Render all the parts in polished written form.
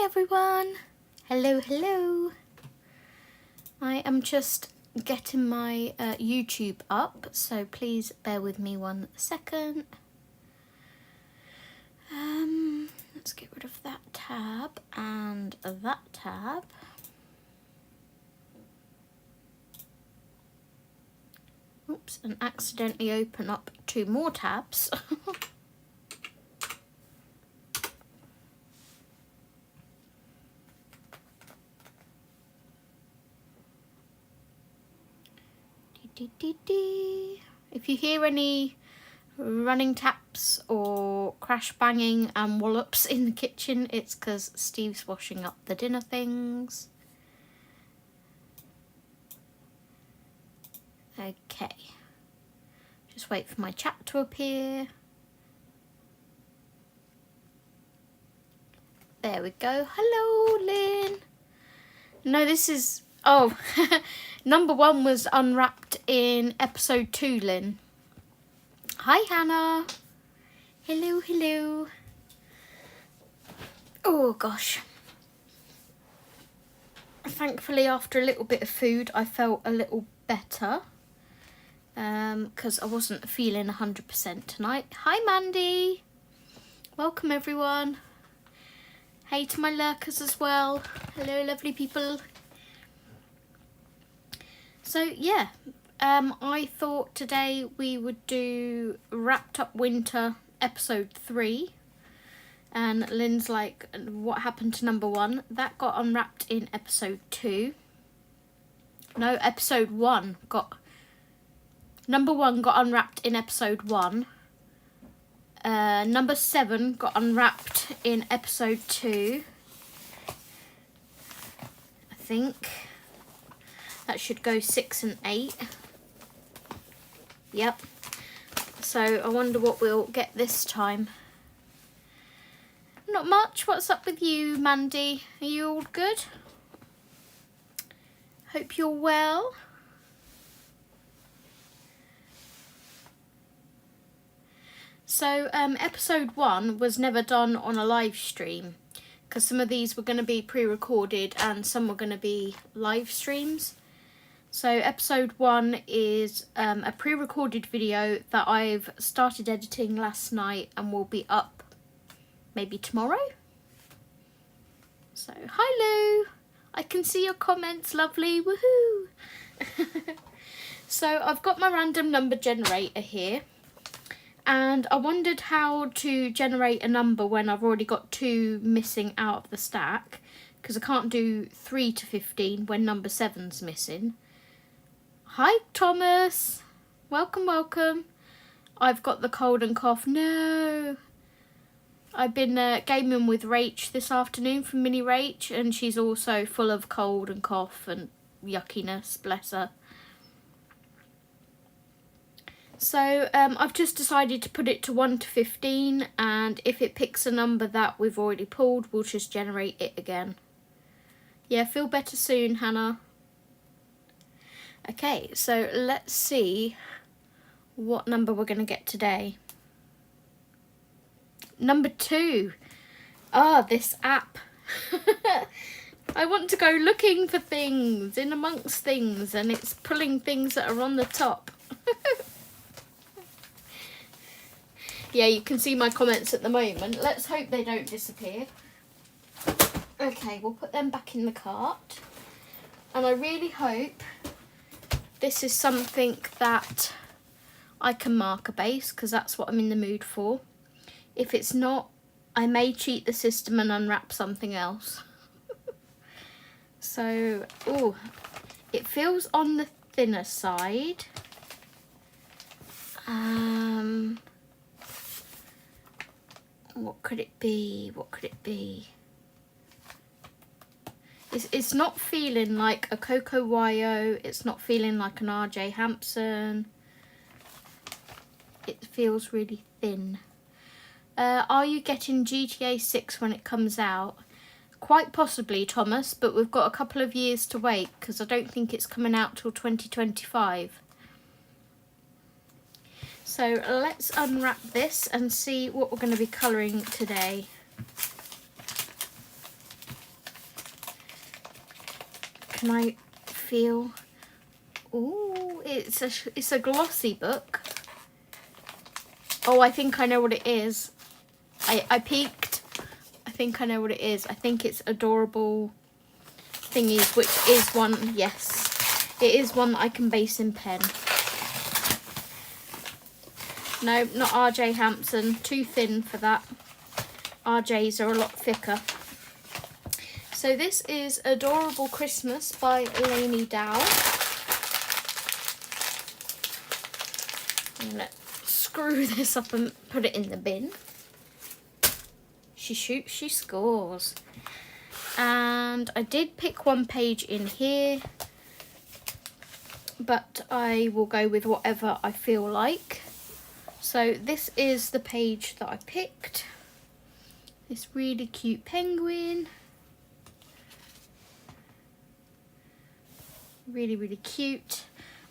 Hi everyone. Hello, hello. I am just getting my YouTube up, so please bear with me 1 second. Let's get rid of that tab and that tab. Oops, and accidentally open up 2 more tabs. If you hear any running taps or crash banging and wallops in the kitchen, it's because Steve's washing up the dinner things. Okay, just wait for my chat to appear. There we go. Hello, Lynn. No, this is... Oh, number 1 was unwrapped in episode 2, Lynn. Hi, Hannah. Hello, hello. Oh, gosh. Thankfully, after a little bit of food, I felt a little better. Because I wasn't feeling 100% tonight. Hi, Mandy. Welcome, everyone. Hey to my lurkers as well. Hello, lovely people. So, yeah. I thought today we would do Wrapped Up Winter episode 3. And Lynn's like, what happened to number 1? That got unwrapped in episode 2. No, episode 1 got... Number 1 got unwrapped in episode 1. Number 7 got unwrapped in episode 2. I think. That should go 6 and 8. Yep. So I wonder what we'll get this time. Not much. What's up with you, Mandy? Are you all good? Hope you're well. So episode 1 was never done on a live stream because some of these were going to be pre-recorded and some were going to be live streams. So episode 1 is a pre-recorded video that I've started editing last night and will be up maybe tomorrow. So hi Lou, I can see your comments, lovely, woohoo. So I've got my random number generator here. And I wondered how to generate a number when I've already got 2 missing out of the stack. Because I can't do 3 to 15 when number 7's missing. Hi, Thomas. Welcome, welcome. I've got the cold and cough. No. I've been gaming with Rach this afternoon from Mini Rach. And she's also full of cold and cough and yuckiness, bless her. So I've just decided to put it to 1 to 15, and if it picks a number that we've already pulled, we'll just generate it again. Yeah, feel better soon, Hannah. Okay, so let's see what number we're going to get today. Number 2. Ah, this app. I want to go looking for things in amongst things, and it's pulling things that are on the top. Yeah, you can see my comments at the moment. Let's hope they don't disappear. Okay, we'll put them back in the cart. And I really hope this is something that I can marker base, because that's what I'm in the mood for. If it's not, I may cheat the system and unwrap something else. So, oh, it feels on the thinner side. What could it be? What could it be? It's not feeling like a Coco Wyo. It's not feeling like an RJ Hampson. It feels really thin. Are you getting GTA 6 when it comes out? Quite possibly, Thomas, but we've got a couple of years to wait because I don't think it's coming out till 2025. So let's unwrap this and see what we're going to be colouring today. can I feel? Ooh, it's a glossy book. Oh, I think I know what it is. I peeked. I think I know what it is. I think it's Adorable Thingies, which is one, yes. It is one that I can base in pen. No, not RJ Hampson. Too thin for that. RJs are a lot thicker. So this is Adorable Christmas by Laini Dow. I'm going to screw this up and put it in the bin. She shoots, she scores. And I did pick one page in here, but I will go with whatever I feel like. So this is the page that I picked. This really cute penguin. Really, really cute.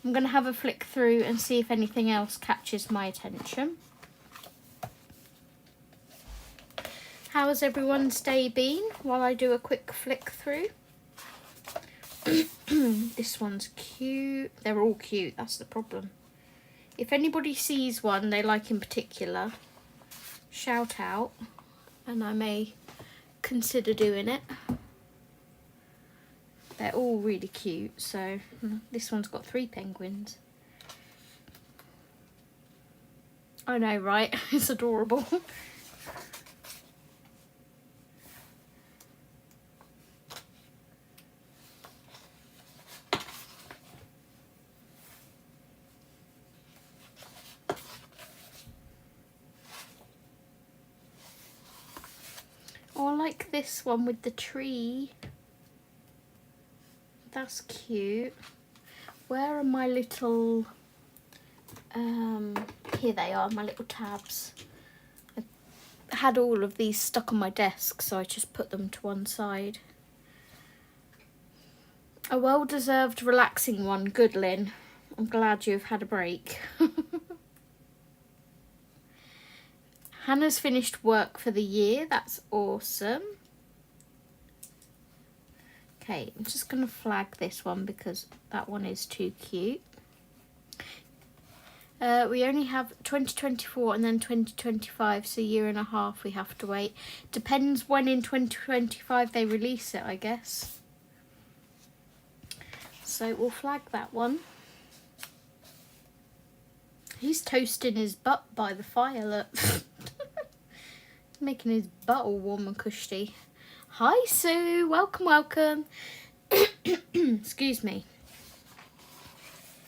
I'm going to have a flick through and see if anything else catches my attention. How has everyone's day been while I do a quick flick through? This one's cute. They're all cute, that's the problem. If anybody sees one they like in particular, shout out and I may consider doing it. They're all really cute. So this one's got 3 penguins. I know, right? It's adorable. Oh, I like this one with the tree. That's cute. Where are my little, here they are, my little tabs. I had all of these stuck on my desk, so I just put them to one side. A well-deserved relaxing one. Good, Lynn. I'm glad you've had a break. Hannah's finished work for the year. That's awesome. Okay, I'm just going to flag this one because that one is too cute. We only have 2024 and then 2025, so a year and a half we have to wait. Depends when in 2025 they release it, I guess. So we'll flag that one. He's toasting his butt by the fire, look. Making his butt all warm and cushy. Hi Sue, welcome, welcome. Excuse me.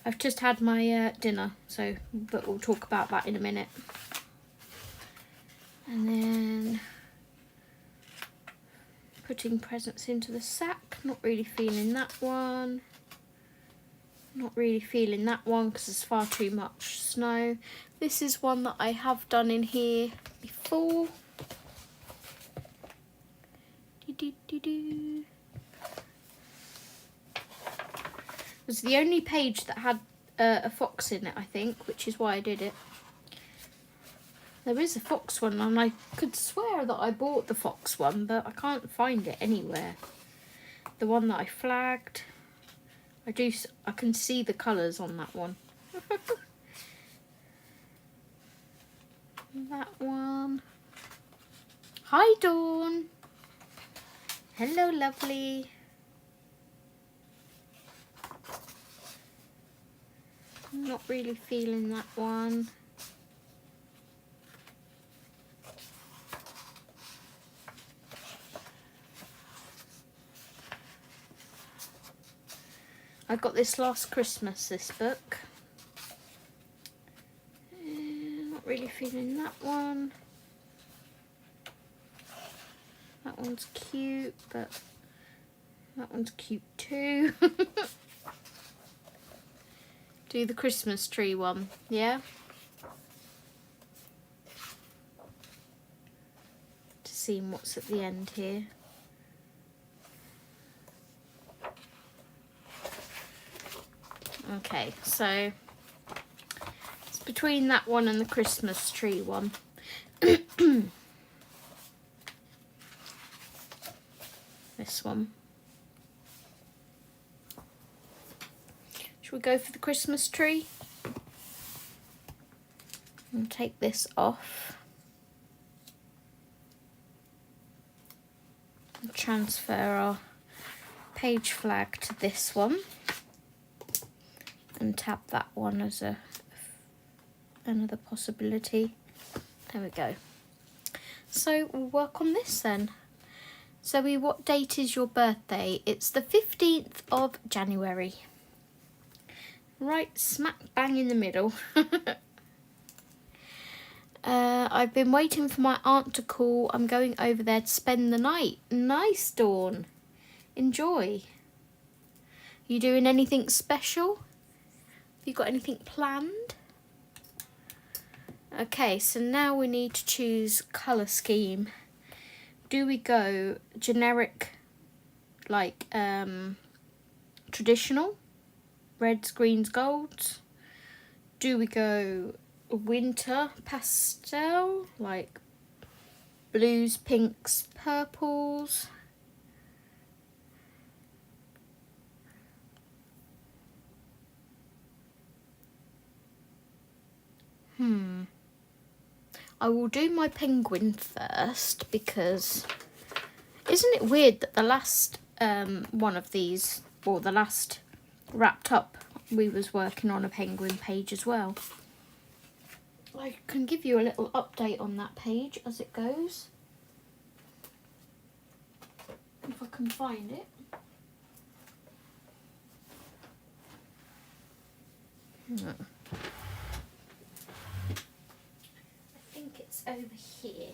I've just had my dinner, but we'll talk about that in a minute. And then putting presents into the sack. Not really feeling that one. Not really feeling that one because there's far too much snow. This is one that I have done in here before. It was the only page that had a fox in it, I think, which is why I did it. There is a fox one, and I could swear that I bought the fox one, but I can't find it anywhere. The one that I flagged, I can see the colours on that one. That one. Hi Dawn. Hello lovely. I'm not really feeling that one. I got this last Christmas, this book. Not really feeling that one. That one's cute, but that one's cute too. Do the Christmas tree one, yeah? To see what's at the end here. Okay, so it's between that one and the Christmas tree one. This one. Should we go for the Christmas tree? And take this off. And transfer our page flag to this one. And tab that one as another possibility. There we go. So we'll work on this then. Zoe, what date is your birthday? It's the 15th of January. Right smack bang in the middle. I've been waiting for my aunt to call. I'm going over there to spend the night. Nice, Dawn. Enjoy. You doing anything special? Have you got anything planned? Okay, so now we need to choose colour scheme. Do we go generic, like traditional, reds, greens, golds? Do we go winter pastel, like blues, pinks, purples? I will do my penguin first because isn't it weird that the last one of these, or the last wrapped up, we was working on a penguin page as well. I can give you a little update on that page as it goes. If I can find it. No. I think it's over here.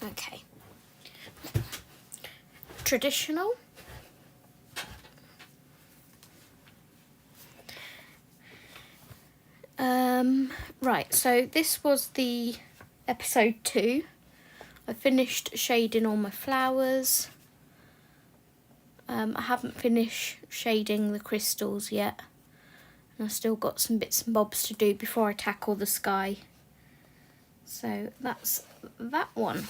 Okay. Traditional. Right, so this was the episode 2. I finished shading all my flowers. I haven't finished shading the crystals yet. And I've still got some bits and bobs to do before I tackle the sky. So that's that one.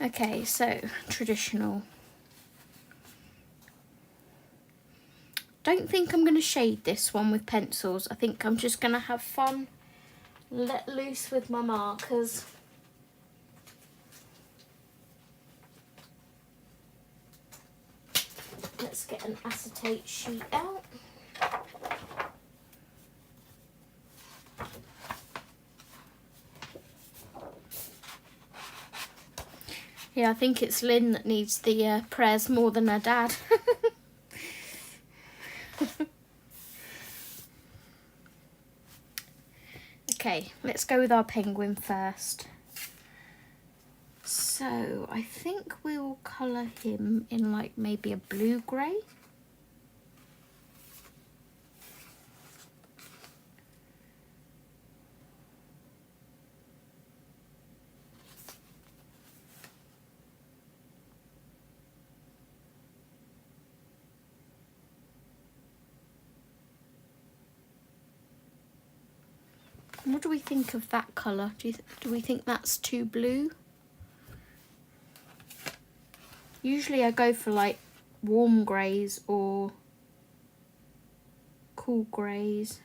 Okay, so traditional. Don't think I'm going to shade this one with pencils. I think I'm just going to have fun, let loose with my markers. Let's get an acetate sheet out. Yeah, I think it's Lynn that needs the prayers more than her dad. Okay, let's go with our penguin first. So I think we'll colour him in like maybe a blue-grey. What do we think of that colour? Do we think that's too blue? Usually I go for like warm greys or cool greys.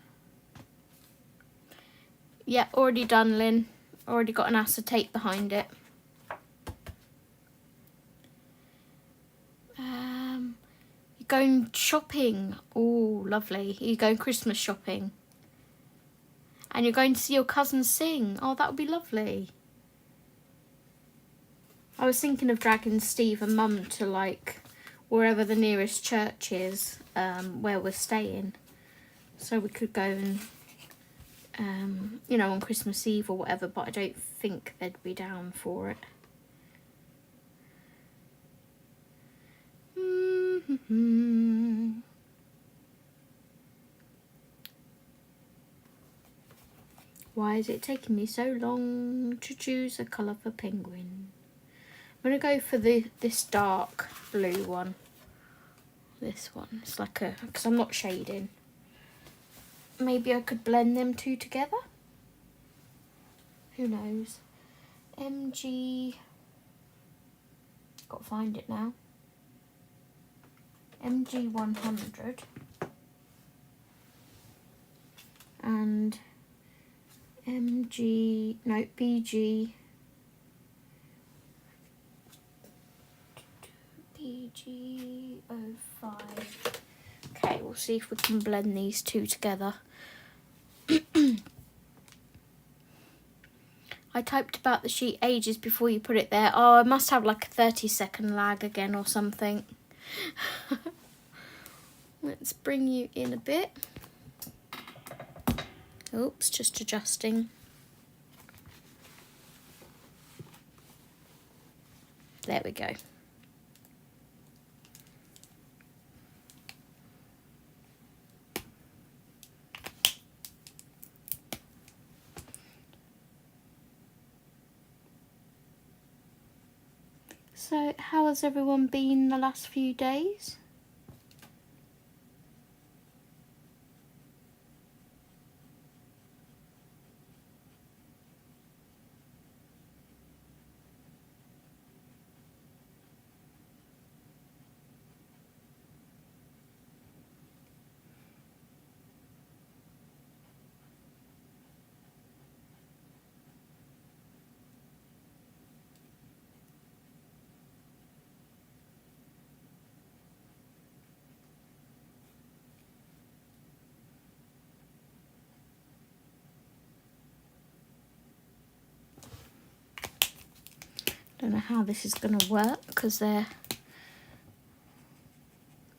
Yeah, already done, Lynn. Already got an acetate behind it. You're going shopping. Oh, lovely. You're going Christmas shopping. And you're going to see your cousin sing. Oh, that would be lovely. I was thinking of dragging Steve and Mum to like wherever the nearest church is, where we're staying. So we could go and, you know, on Christmas Eve or whatever, but I don't think they'd be down for it. Why is it taking me so long to choose a colour for penguin? I'm going to go for this dark blue one. this one. It's like because I'm not shading. Maybe I could blend them two together. Who knows? MG, got to find it now. MG 100 and BG 05. Okay, we'll see if we can blend these two together. I typed about the sheet ages before you put it there. Oh, I must have like a 30-second lag again or something. Let's bring you in a bit. Oops, just adjusting. There we go. So, how has everyone been the last few days? Don't know how this is going to work because they're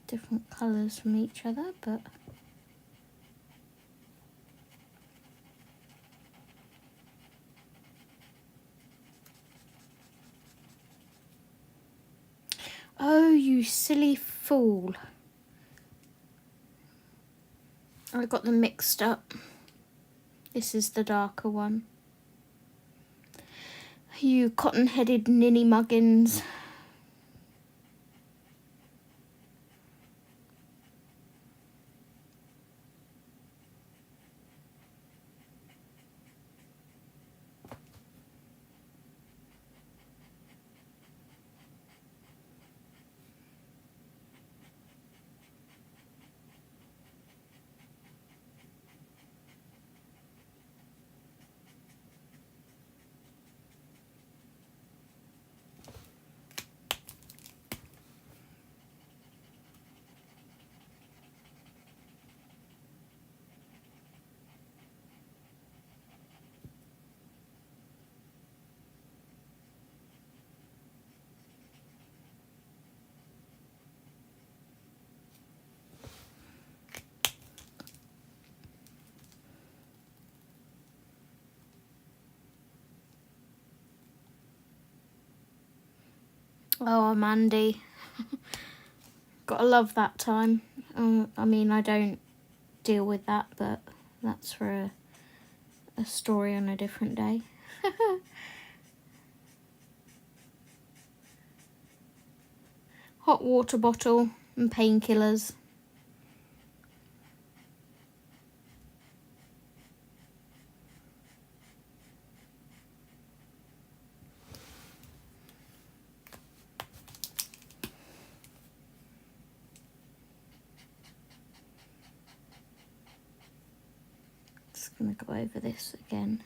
different colours from each other, but oh, you silly fool. I got them mixed up. This is the darker one. You cotton-headed ninny muggins. Oh, Mandy. Gotta love that time. I mean, I don't deal with that, but that's for a story on a different day. Hot water bottle and painkillers. Just gonna go over this again.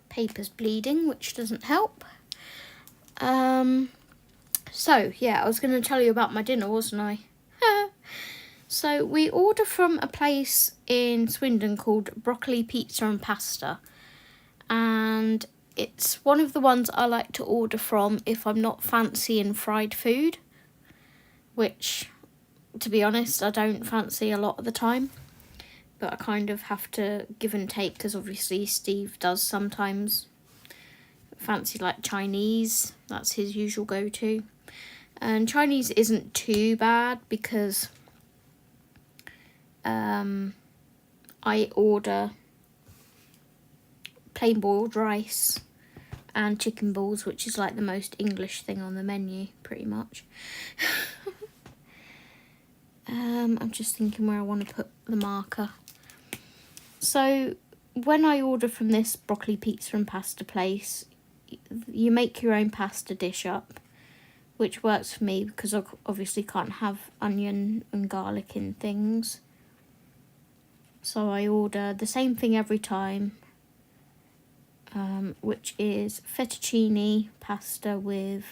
Paper's bleeding, which doesn't help. So yeah, I was going to tell you about my dinner, wasn't I? So we order from a place in Swindon called Broccoli Pizza and Pasta, and it's one of the ones I like to order from if I'm not fancying fried food, which, to be honest, I don't fancy a lot of the time. But I kind of have to give and take because obviously Steve does sometimes fancy like Chinese. That's his usual go-to. And Chinese isn't too bad because I I order plain boiled rice and chicken balls, which is like the most English thing on the menu, pretty much. I'm just thinking where I want to put the marker. So when I order from this broccoli pizza and pasta place, you make your own pasta dish up, which works for me because I obviously can't have onion and garlic in things. So I order the same thing every time, which is fettuccine pasta with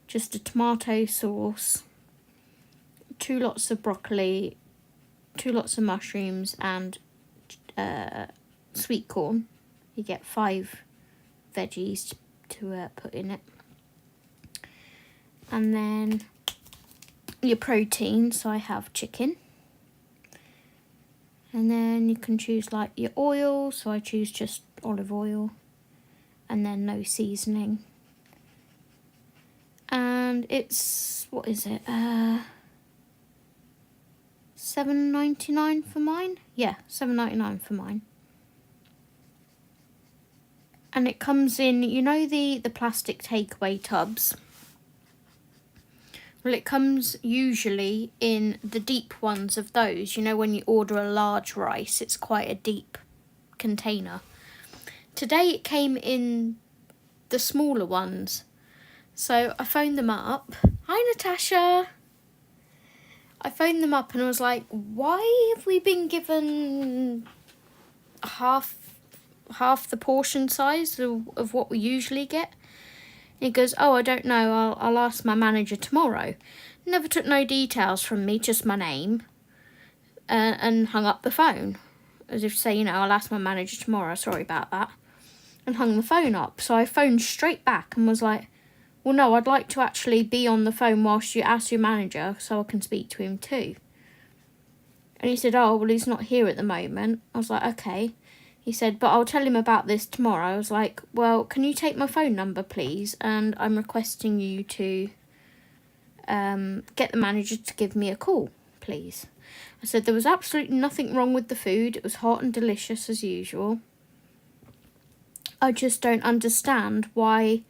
just a tomato sauce, 2 lots of broccoli, 2 lots of mushrooms, and sweet corn. You get 5 veggies to put in it. And then your protein, so I have chicken. And then you can choose like your oil, so I choose just olive oil. And then no seasoning. And it's, what is it? $7.99 for mine? Yeah, $7.99 for mine. And it comes in, you know the plastic takeaway tubs? Well, it comes usually in the deep ones of those. You know, when you order a large rice, it's quite a deep container. Today it came in the smaller ones. So I phoned them up. Hi, Natasha. I phoned them up and I was like, why have we been given half the portion size of what we usually get? He goes, oh, I don't know, I'll ask my manager tomorrow. Never took no details from me, just my name, and hung up the phone. As if to say, you know, I'll ask my manager tomorrow, sorry about that. And hung the phone up. So I phoned straight back and was like, well, no, I'd like to actually be on the phone whilst you ask your manager so I can speak to him too. And he said, oh, well, he's not here at the moment. I was like, okay. He said, but I'll tell him about this tomorrow. I was like, well, can you take my phone number, please? And I'm requesting you to get the manager to give me a call, please. I said there was absolutely nothing wrong with the food. It was hot and delicious as usual. I just don't understand why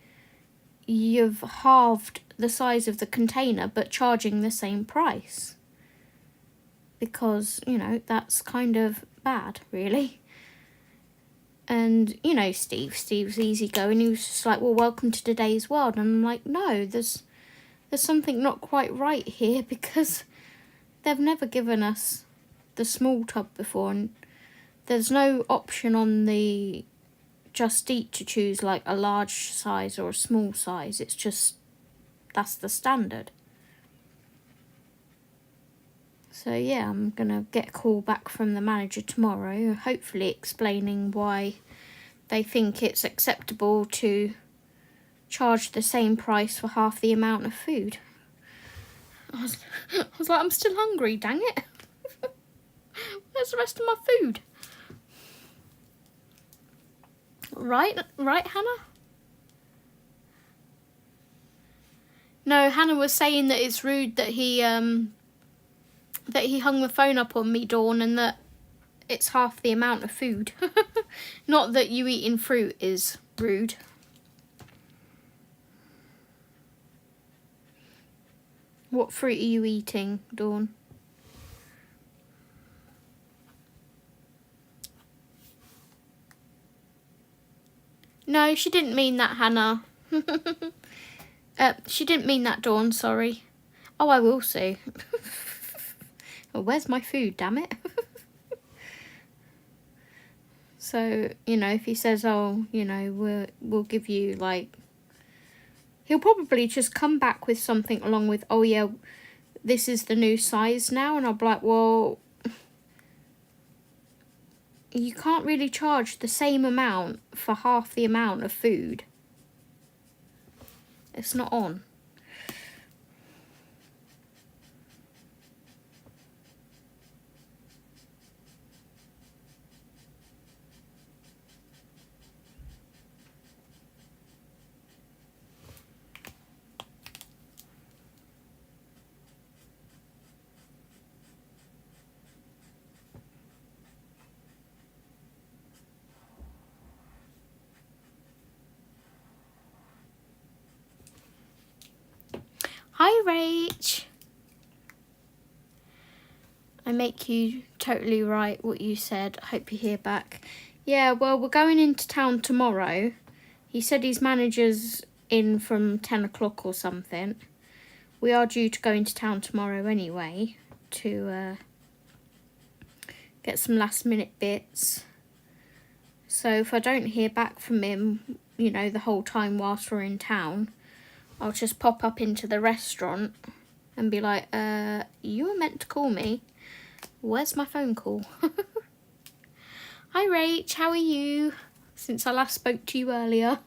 you've halved the size of the container but charging the same price. Because, you know, that's kind of bad, really. And, you know, Steve's easygoing. He was just like, well, welcome to today's world. And I'm like, no, there's something not quite right here because they've never given us the small tub before. And there's no option on the Just Eat to choose like a large size or a small size. It's just, that's the standard. So yeah, I'm going to get a call back from the manager tomorrow, hopefully explaining why they think it's acceptable to charge the same price for half the amount of food. I was like, I'm still hungry, dang it. Where's the rest of my food? Right, Hannah? No, Hannah was saying that it's rude that he hung the phone up on me, Dawn, and that it's half the amount of food. Not that you eating fruit is rude. What fruit are you eating, Dawn? No, she didn't mean that, Hannah. She didn't mean that, Dawn, sorry. Oh, I will see. Oh, where's my food, damn it? So, you know, if he says, oh, you know, we'll give you, like... He'll probably just come back with something along with, oh, yeah, this is the new size now. And I'll be like, well, you can't really charge the same amount for half the amount of food. It's not on. Hi, Rach. I make you totally right what you said. I hope you hear back. Yeah, well, we're going into town tomorrow. He said his manager's in from 10 o'clock or something. We are due to go into town tomorrow anyway to get some last minute bits. So if I don't hear back from him, you know, the whole time whilst we're in town, I'll just pop up into the restaurant and be like, you were meant to call me. Where's my phone call? Hi, Rach, how are you? Since I last spoke to you earlier.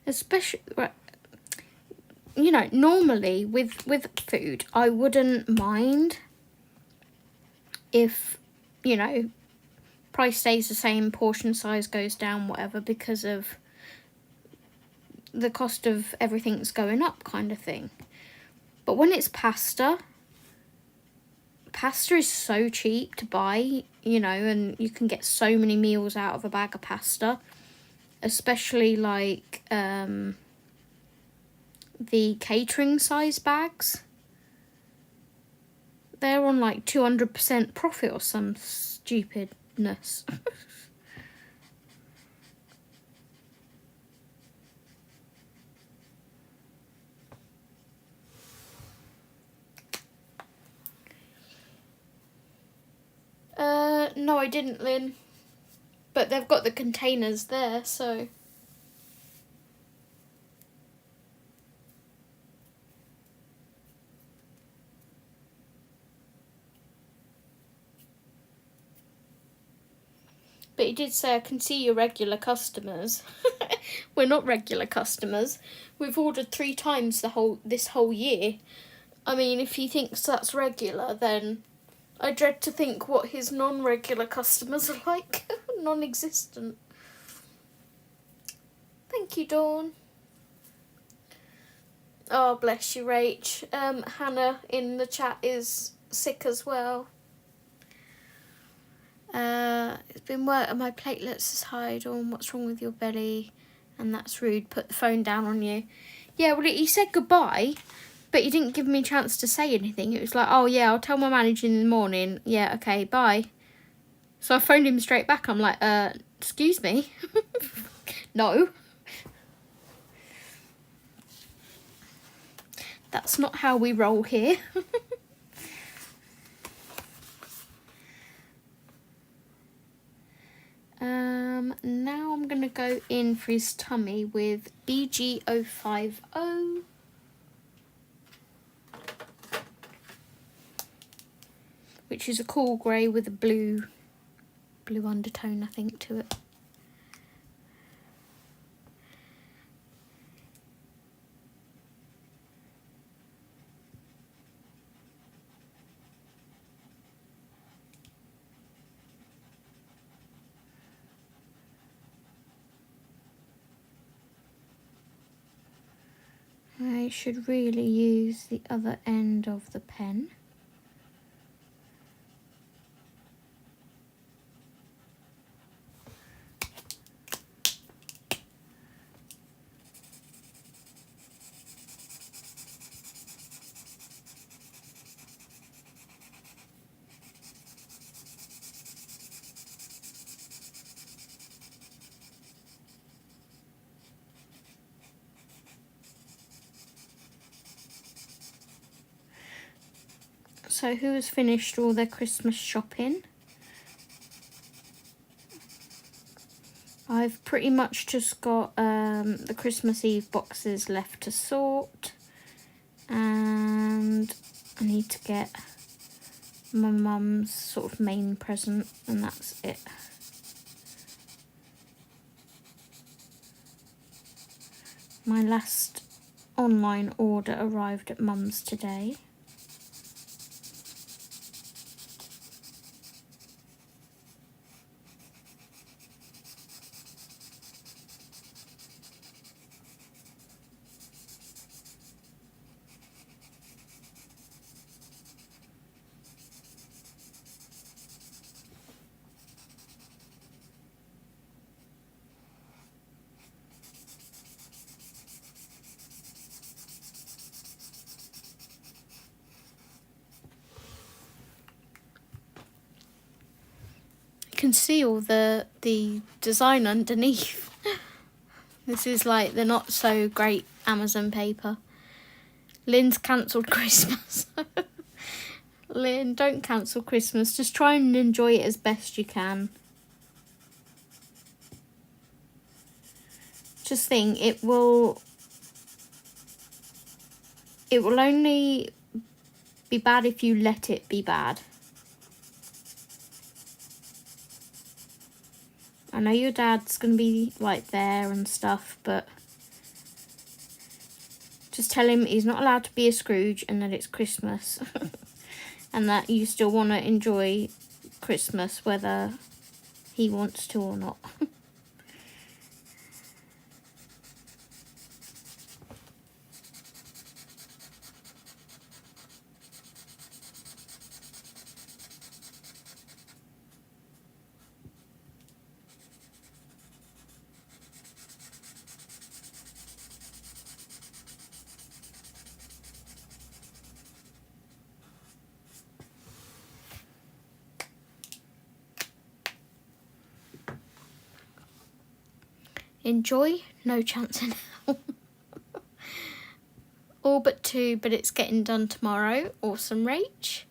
Especially, you know, normally with food, I wouldn't mind if, you know, price stays the same, portion size goes down, whatever, because of the cost of everything's going up kind of thing. But when it's pasta is so cheap to buy, you know, and you can get so many meals out of a bag of pasta, especially like the catering size bags. They're on like 200% profit or some stupidness. No, I didn't, Lynn. But they've got the containers there, so... But he did say, I can see you're regular customers. We're not regular customers. We've ordered 3 times this whole year. I mean, if he thinks that's regular, then I dread to think what his non-regular customers are like. Non-existent. Thank you, Dawn. Oh, bless you, Rach. Hannah in the chat is sick as well. It's been work and my platelets is high, Dawn. What's wrong with your belly? And that's rude. Put the phone down on you. Yeah, well, he said goodbye, but he didn't give me a chance to say anything. It was like, oh, yeah, I'll tell my manager in the morning. Yeah, okay, bye. So I phoned him straight back. I'm like, excuse me? No. That's not how we roll here. Now I'm going to go in for his tummy with BG050. Which is a cool grey with a blue undertone, I think, to it. I should really use the other end of the pen. So who has finished all their Christmas shopping? I've pretty much just got the Christmas Eve boxes left to sort. And I need to get my mum's sort of main present, and that's it. My last online order arrived at mum's today. Can see all the design underneath. This is like the not so great Amazon paper. Lynn's cancelled Christmas. Lynn, don't cancel Christmas. Just try and enjoy it as best you can. Just think, it will only be bad if you let it be bad. I know your dad's going to be like there and stuff, but just tell him he's not allowed to be a Scrooge and that it's Christmas. And that you still want to enjoy Christmas whether he wants to or not. Enjoy? No chance in hell. All but 2, but it's getting done tomorrow. Awesome, Rach.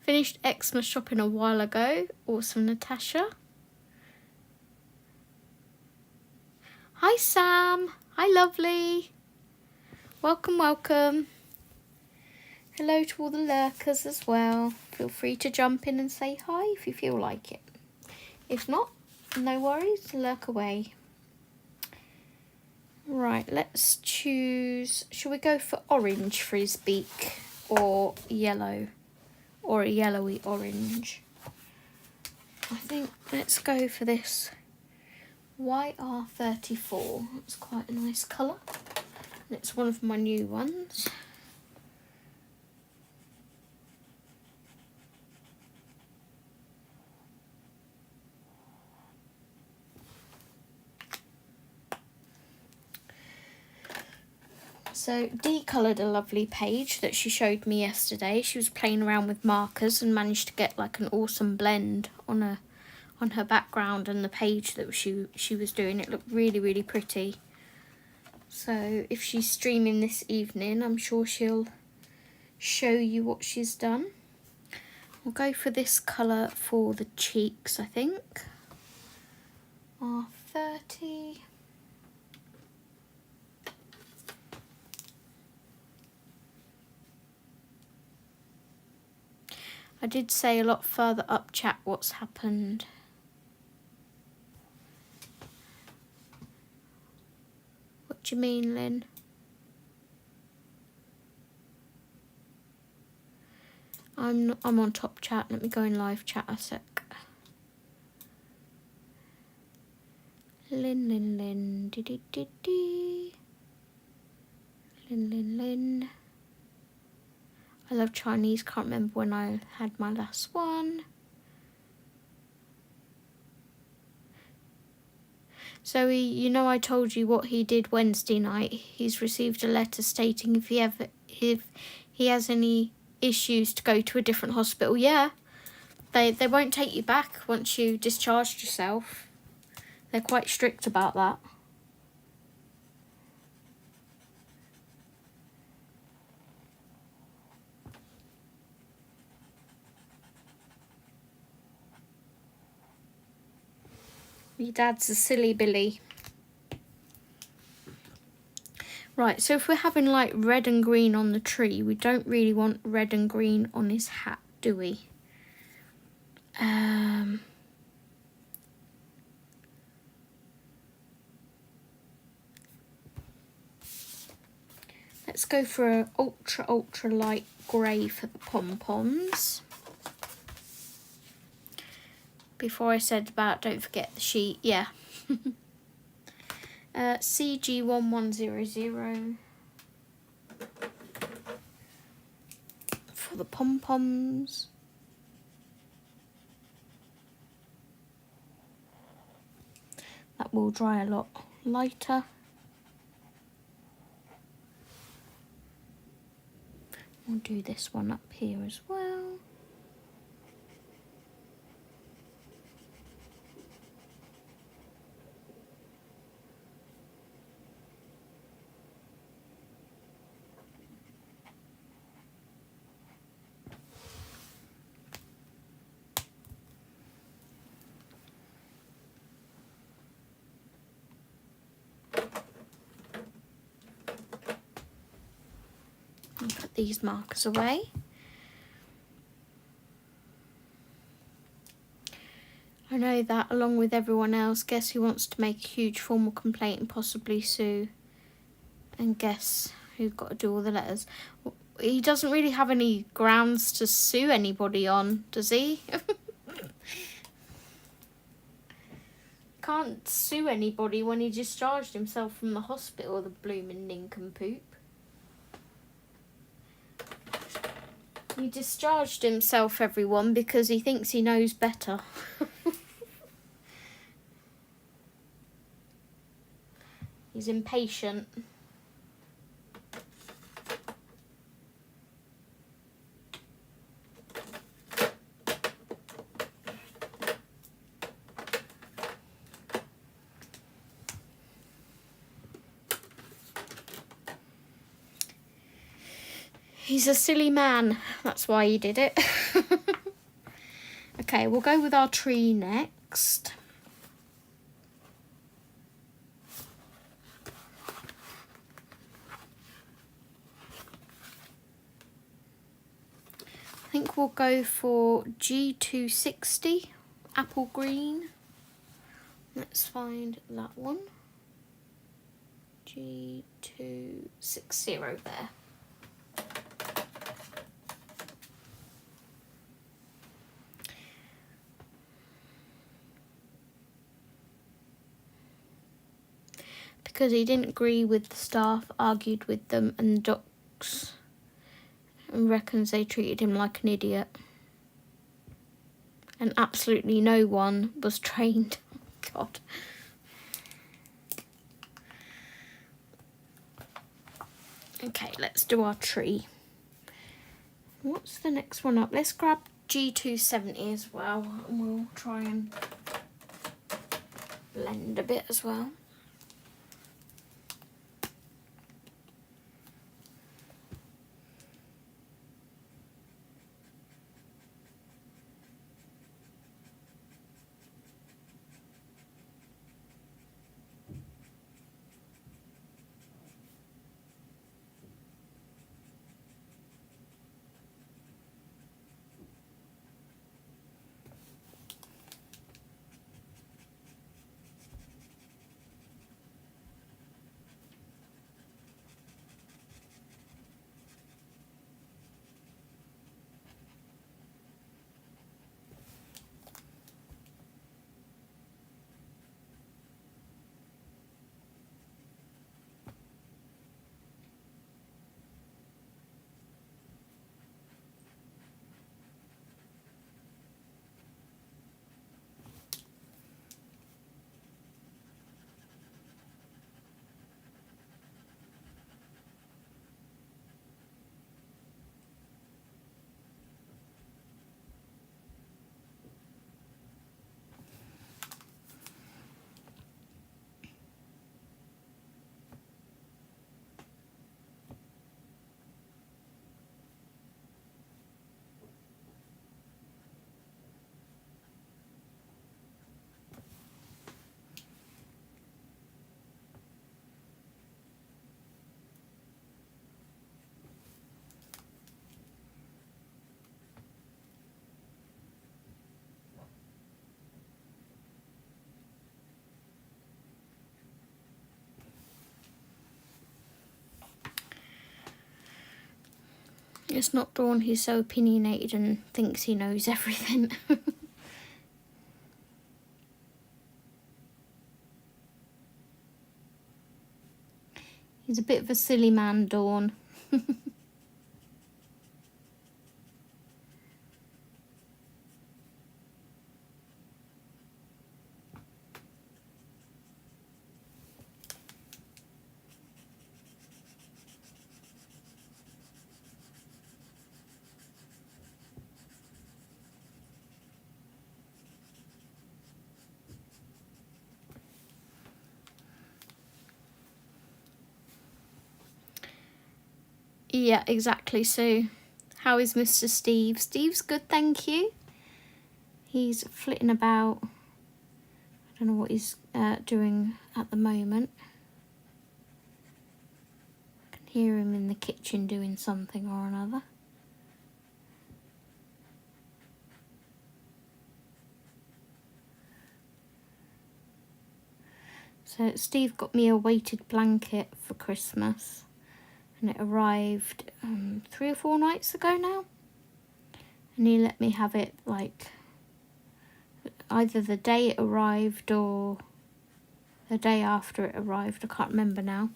Finished Xmas shopping a while ago. Awesome, Natasha. Hi, Sam. Hi, lovely. Welcome, welcome. Hello to all the lurkers as well. Feel free to jump in and say hi if you feel like it. If not, no worries, lurk away. Right, let's choose. Shall we go for orange for his beak or yellow? Or a yellowy orange? I think let's go for this YR34. It's quite a nice colour. And it's one of my new ones. So Dee coloured a lovely page that she showed me yesterday. She was playing around with markers and managed to get like an awesome blend on her background and the page that she was doing. It looked really, really pretty. So if she's streaming this evening, I'm sure she'll show you what she's done. We'll go for this colour for the cheeks, I think. R30. I did say a lot further up chat what's happened. What do you mean, Lynn? I'm on top chat. Let me go in live chat a sec. Lynn, dee. Lynn. I love Chinese, can't remember when I had my last one. So you know I told you what he did Wednesday night. He's received a letter stating if he has any issues to go to a different hospital. Yeah, they won't take you back once you discharged yourself. They're quite strict about that. Your dad's a silly Billy. Right, so if we're having like red and green on the tree, we don't really want red and green on his hat, do we? Let's go for an ultra light grey for the pom-poms. Before I said about don't forget the sheet, yeah. CG1100 for the pom-poms. That will dry a lot lighter. We'll do this one up here as well. And put these markers away. I know that, along with everyone else, guess who wants to make a huge formal complaint and possibly sue? And guess who's got to do all the letters? He doesn't really have any grounds to sue anybody on, does he? Can't sue anybody when he discharged himself from the hospital, the blooming nincompoop. He discharged himself, everyone, because he thinks he knows better. He's impatient. He's a silly man. That's why he did it. Okay, we'll go with our tree next. I think we'll go for G260, apple green. Let's find that one. G260 there. Because he didn't agree with the staff, argued with them and the docs, and reckons they treated him like an idiot. And absolutely no one was trained. God. Okay, let's do our tree. What's the next one up? Let's grab G270 as well, and we'll try and blend a bit as well. It's not Dawn, he's so opinionated and thinks he knows everything. He's a bit of a silly man, Dawn. Yeah, exactly, Sue. How is Mr. Steve? Steve's good, thank you. He's flitting about. I don't know what he's doing at the moment. I can hear him in the kitchen doing something or another. So Steve got me a weighted blanket for Christmas. And it arrived 3 or 4 nights ago now. And he let me have it like either the day it arrived or the day after it arrived. I can't remember now.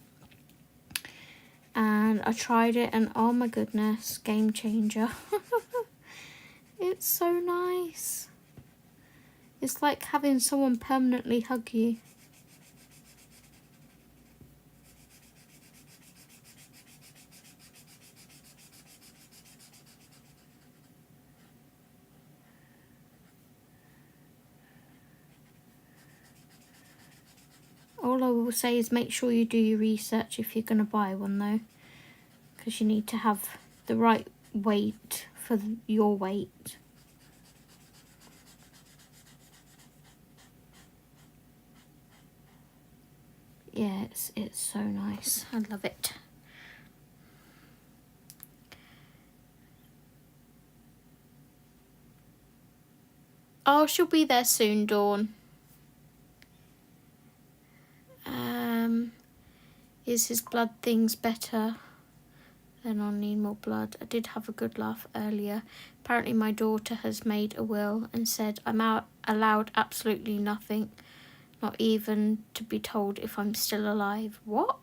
And I tried it and oh my goodness, game changer. It's so nice. It's like having someone permanently hug you. All I will say is make sure you do your research if you're going to buy one though, because you need to have the right weight for your weight. Yeah, it's so nice. I love it. Oh, she'll be there soon, Dawn. Is his blood things better? Then I'll need more blood. I did have a good laugh earlier. Apparently my daughter has made a will and said I'm allowed absolutely nothing. Not even to be told if I'm still alive. What?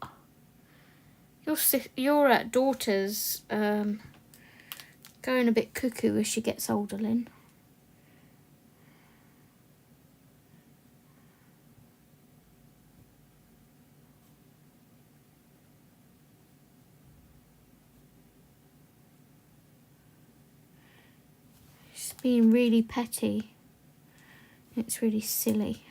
Your daughter's going a bit cuckoo as she gets older, Lynn. She's being really petty. It's really silly.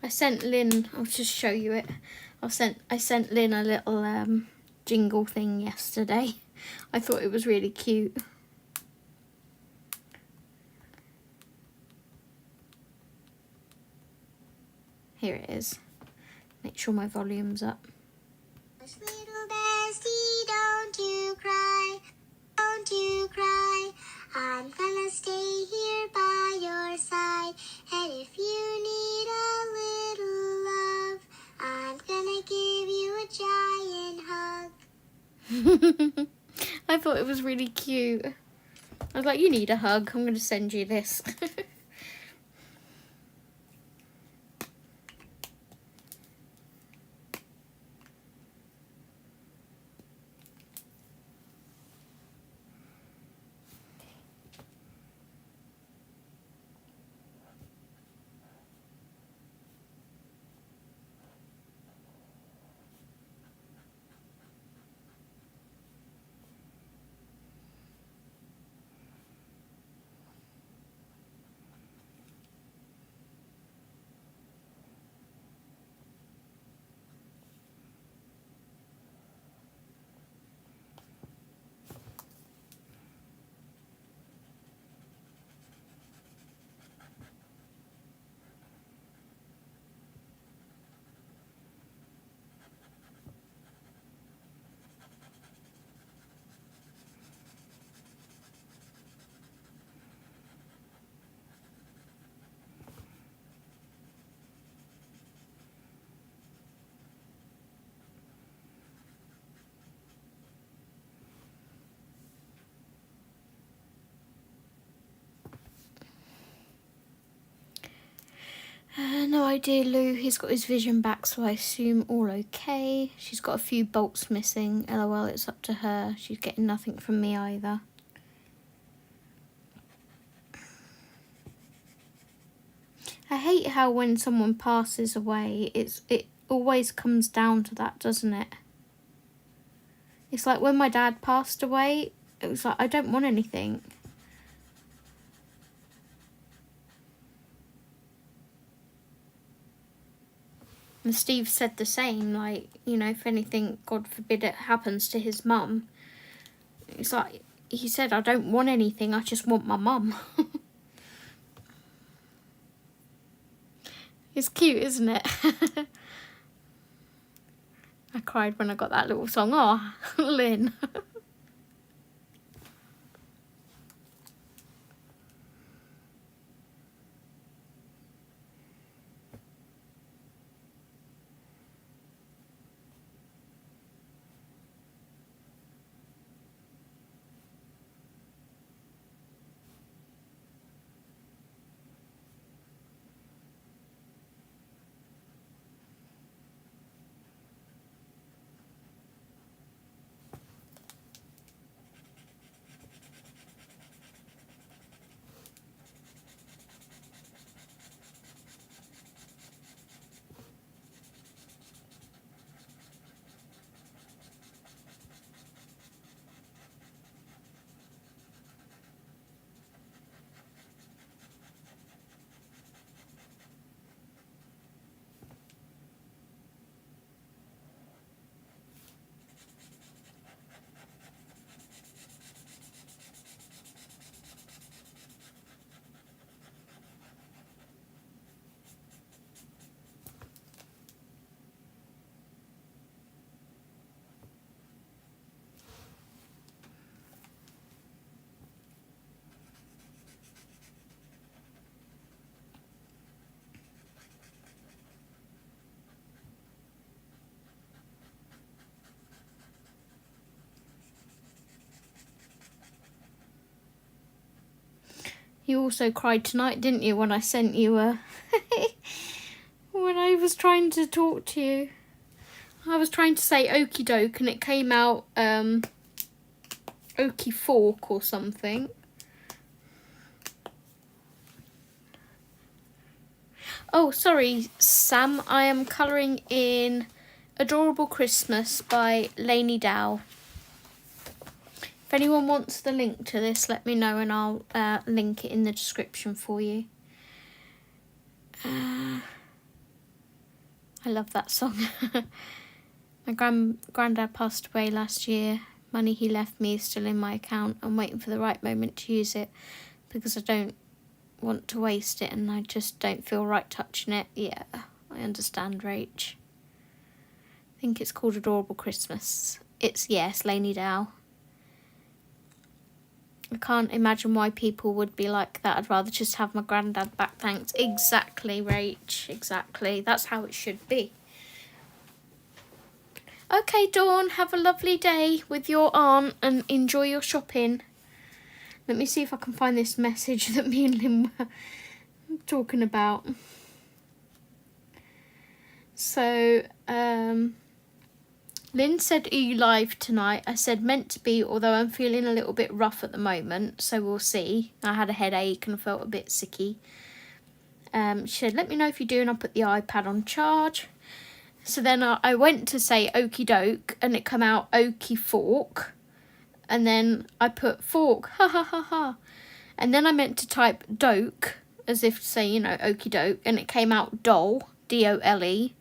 I sent Lynn, I'll just show you it. I sent Lynn a little jingle thing yesterday. I thought it was really cute. Here it is. Make sure my volume's up. Little bestie, don't you cry, don't you cry. I'm gonna stay here by your side. And if you need a little love, I'm gonna give you a giant hug. I thought it was really cute. I was like, you need a hug. I'm going to send you this. No idea, Lou. He's got his vision back, so I assume all okay. She's got a few bolts missing. LOL, it's up to her. She's getting nothing from me either. I hate how when someone passes away, it always comes down to that, doesn't it? It's like when my dad passed away, it was like, I don't want anything. And Steve said the same, like, you know, if anything, God forbid it happens to his mum. It's like, he said, I don't want anything, I just want my mum. It's cute, isn't it? I cried when I got that little song. Oh, Lynn. You also cried tonight, didn't you, when I sent you a... when I was trying to talk to you. I was trying to say okie doke and it came out okie fork or something. Oh, sorry, Sam. I am colouring in Adorable Christmas by Lainey Dow. If anyone wants the link to this, let me know and I'll link it in the description for you. I love that song. My granddad passed away last year. Money he left me is still in my account. I'm waiting for the right moment to use it because I don't want to waste it and I just don't feel right touching it. Yeah, I understand, Rach. I think it's called Adorable Christmas. It's, yes, Lainey Dow. I can't imagine why people would be like that. I'd rather just have my granddad back, thanks. Exactly, Rach, exactly. That's how it should be. Okay, Dawn, have a lovely day with your aunt and enjoy your shopping. Let me see if I can find this message that me and Lynn were talking about. So, Lynn said, are you live tonight? I said, meant to be, although I'm feeling a little bit rough at the moment, so we'll see. I had a headache and felt a bit sicky. She said, let me know if you do, and I'll put the iPad on charge. So then I went to say okie doke, and it come out okie fork. And then I put fork, ha ha ha ha. And then I meant to type doke, as if to say, you know, okie doke, and it came out dole, D-O-L-E.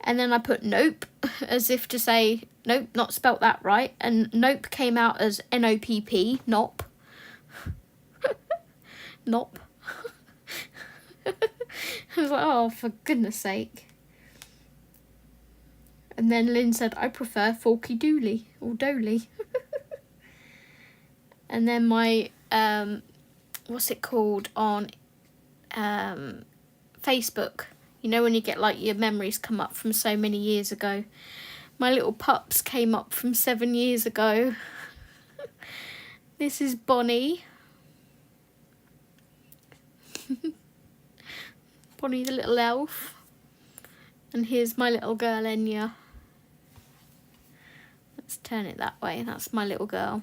And then I put nope, as if to say, nope, not spelt that right. And nope came out as N-O-P-P, nop. Nop. I was like, oh, for goodness sake. And then Lynn said, I prefer forky dooley, or doley. And then my, what's it called, on Facebook. You know when you get like your memories come up from so many years ago. My little pups came up from 7 years ago. This is Bonnie. Bonnie the little elf. And here's my little girl Enya. Let's turn it that way. That's my little girl.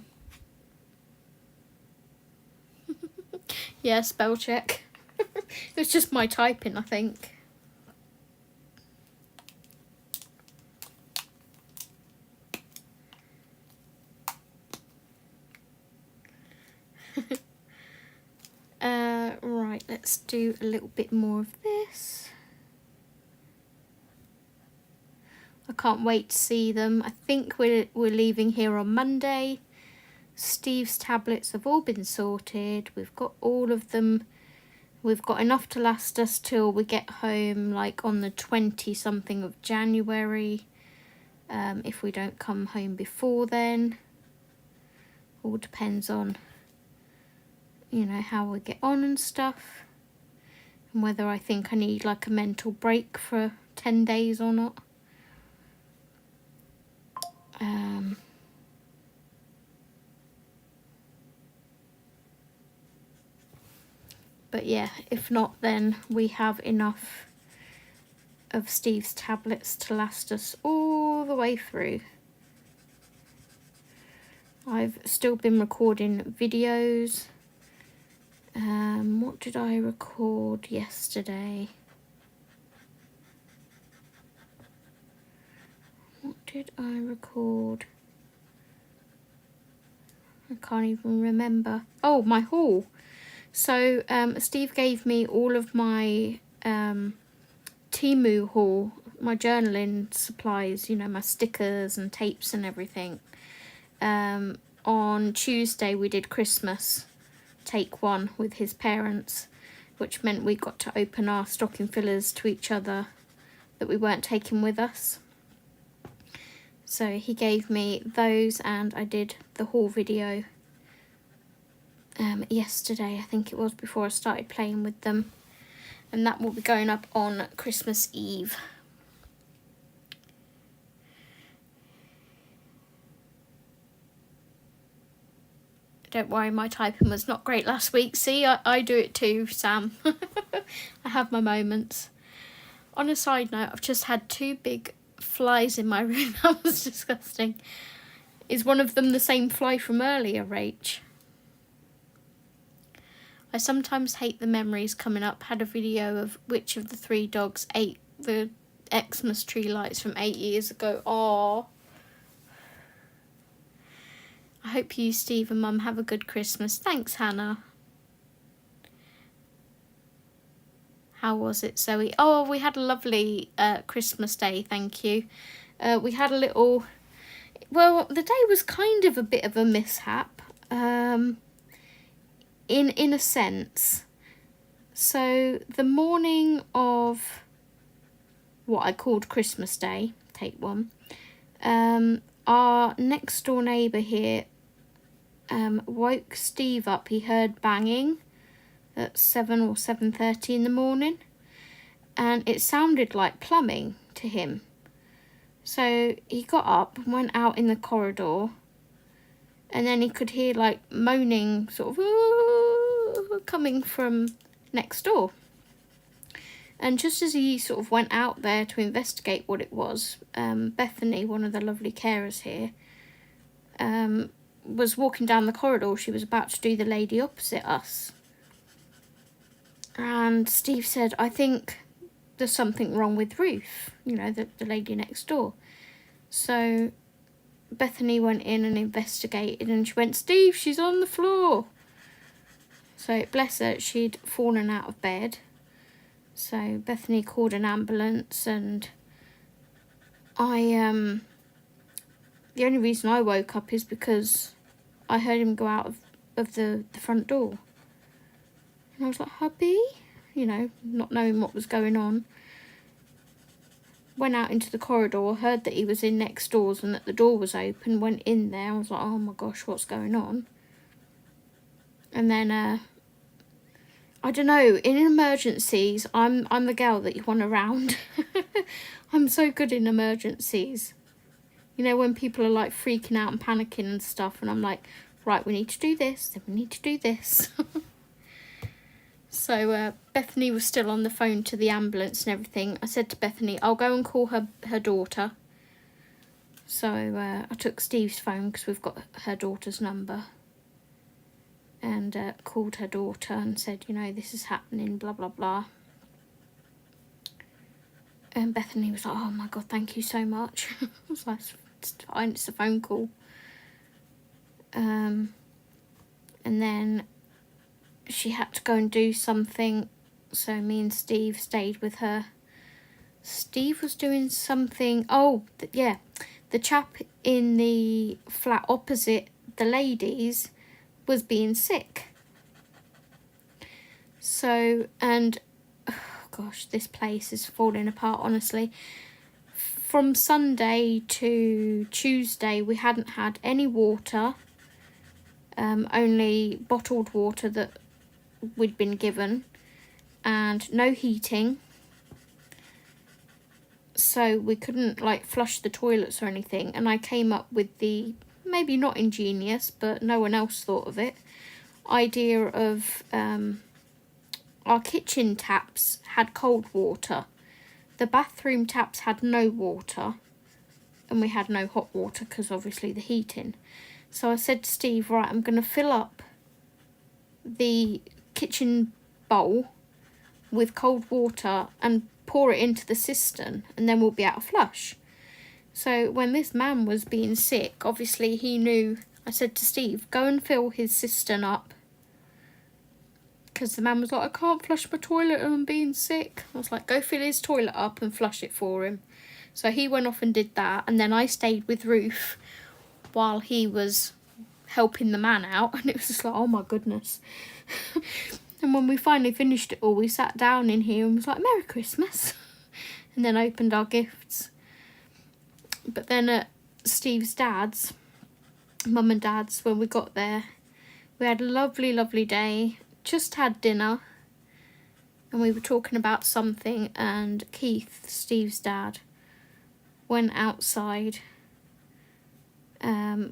Yeah, spell check. It was just my typing, I think. Right, let's do a little bit more of this. I can't wait to see them. I think we're leaving here on Monday. Steve's tablets have all been sorted. We've got all of them. We've got enough to last us till we get home, like on the 20-something of January. If we don't come home before then. All depends on, you know, how we get on and stuff. And whether I think I need like a mental break for 10 days or not. But yeah, if not, then we have enough of Steve's tablets to last us all the way through. I've still been recording videos. What did I record yesterday? What did I record? I can't even remember. Oh, my haul. So Steve gave me all of my Temu haul, my journaling supplies, you know, my stickers and tapes and everything. On Tuesday we did Christmas take one with his parents, which meant we got to open our stocking fillers to each other that we weren't taking with us. So he gave me those and I did the haul video yesterday, I think it was, before I started playing with them, and that will be going up on Christmas Eve. Don't worry, my typing was not great last week. See, I do it too, Sam. I have my moments. On a side note, I've just had 2 big flies in my room. That was disgusting. Is one of them the same fly from earlier, Rach? I sometimes hate the memories coming up. Had a video of which of the 3 dogs ate the Xmas tree lights from 8 years ago. Aww. I hope you, Steve, and Mum have a good Christmas. Thanks, Hannah. How was it, Zoe? Oh, we had a lovely Christmas day, thank you. We had a little... Well, the day was kind of a bit of a mishap. In a sense. So the morning of what I called Christmas Day, take one, our next door neighbour here woke Steve up. He heard banging at 7 or 7:30 in the morning, and it sounded like plumbing to him. So he got up and went out in the corridor, and then he could hear like moaning sort of coming from next door. And just as he sort of went out there to investigate what it was, Bethany, one of the lovely carers here, was walking down the corridor. She was about to do the lady opposite us. And Steve said, I think there's something wrong with Ruth, you know, the lady next door. So Bethany went in and investigated, and she went, Steve, she's on the floor. So bless her, she'd fallen out of bed. So Bethany called an ambulance, and the only reason I woke up is because I heard him go out of the front door. And I was like, hubby? You know, not knowing what was going on. Went out into the corridor, heard that he was in next doors and that the door was open, went in there. I was like, oh my gosh, what's going on? And then, I don't know, in emergencies, I'm the girl that you want around. I'm so good in emergencies. You know, when people are like freaking out and panicking and stuff, and I'm like, right, we need to do this, then we need to do this. So Bethany was still on the phone to the ambulance and everything. I said to Bethany, I'll go and call her daughter. So I took Steve's phone because we've got her daughter's number. And called her daughter and said, you know, this is happening, blah, blah, blah. And Bethany was like, oh my God, thank you so much. I was like, it's fine, it's a phone call. And then she had to go and do something, so me and Steve stayed with her. Steve was doing something, the chap in the flat opposite the ladies was being sick. So, and oh gosh, this place is falling apart, honestly. From Sunday to Tuesday, we hadn't had any water, only bottled water that we'd been given, and no heating. So we couldn't like flush the toilets or anything. And I came up with the, maybe not ingenious, but no one else thought of it, idea of our kitchen taps had cold water. The bathroom taps had no water, and we had no hot water because obviously the heating. So I said to Steve, right, I'm going to fill up the kitchen bowl with cold water and pour it into the cistern, and then we'll be able to flush. So when this man was being sick, obviously he knew. I said to Steve, go and fill his cistern up, because the man was like, I can't flush my toilet and I'm being sick. I was like, go fill his toilet up and flush it for him. So he went off and did that, and then I stayed with Ruth while he was helping the man out, and it was just like, oh my goodness. And when we finally finished it all, we sat down in here and was like, Merry Christmas, and then opened our gifts. But then at Steve's dad's, mum and dad's, when we got there, we had a lovely, lovely day, just had dinner, and we were talking about something, and Keith, Steve's dad, went outside.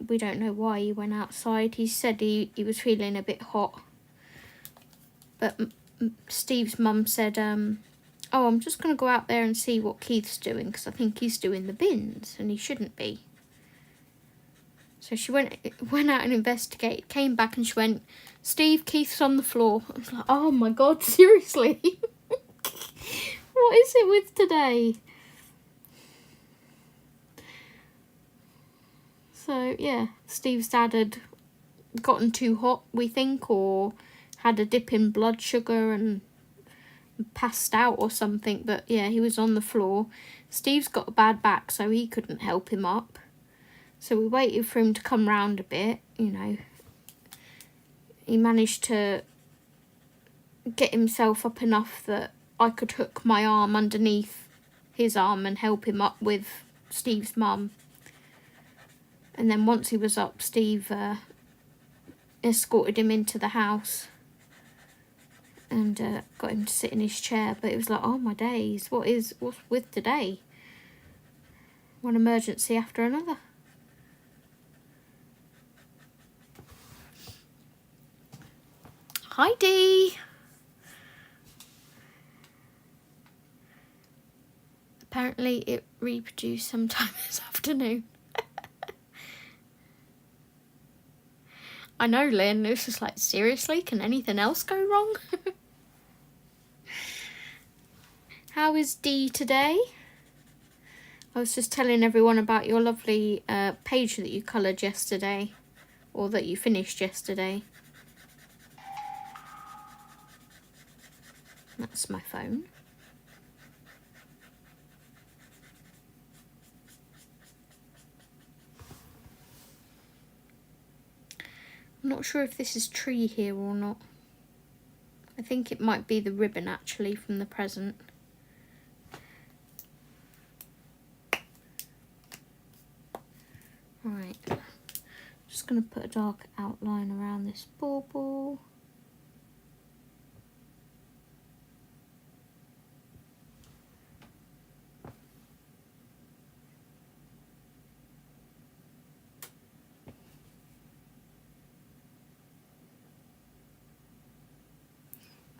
We don't know why he went outside. He said he was feeling a bit hot. But Steve's mum said, oh, I'm just going to go out there and see what Keith's doing, because I think he's doing the bins and he shouldn't be. So she went out and investigated, came back and she went, Steve, Keith's on the floor. I was like, oh my God, seriously? What is it with today? So, yeah, Steve's dad had gotten too hot, we think, or had a dip in blood sugar and passed out or something. But, yeah, he was on the floor. Steve's got a bad back, so he couldn't help him up. So we waited for him to come round a bit, you know. He managed to get himself up enough that I could hook my arm underneath his arm and help him up with Steve's mum. And then once he was up, Steve escorted him into the house and got him to sit in his chair. But it was like, oh my days, what's with today? One emergency after another. Hi Dee. Apparently it reproduced sometime this afternoon. I know, Lynn, it was just like, seriously, can anything else go wrong? How is Dee today? I was just telling everyone about your lovely page that you coloured yesterday, or that you finished yesterday. That's my phone. I'm not sure if this is tree here or not. I think it might be the ribbon actually from the present. Right, just going to put a dark outline around this bauble.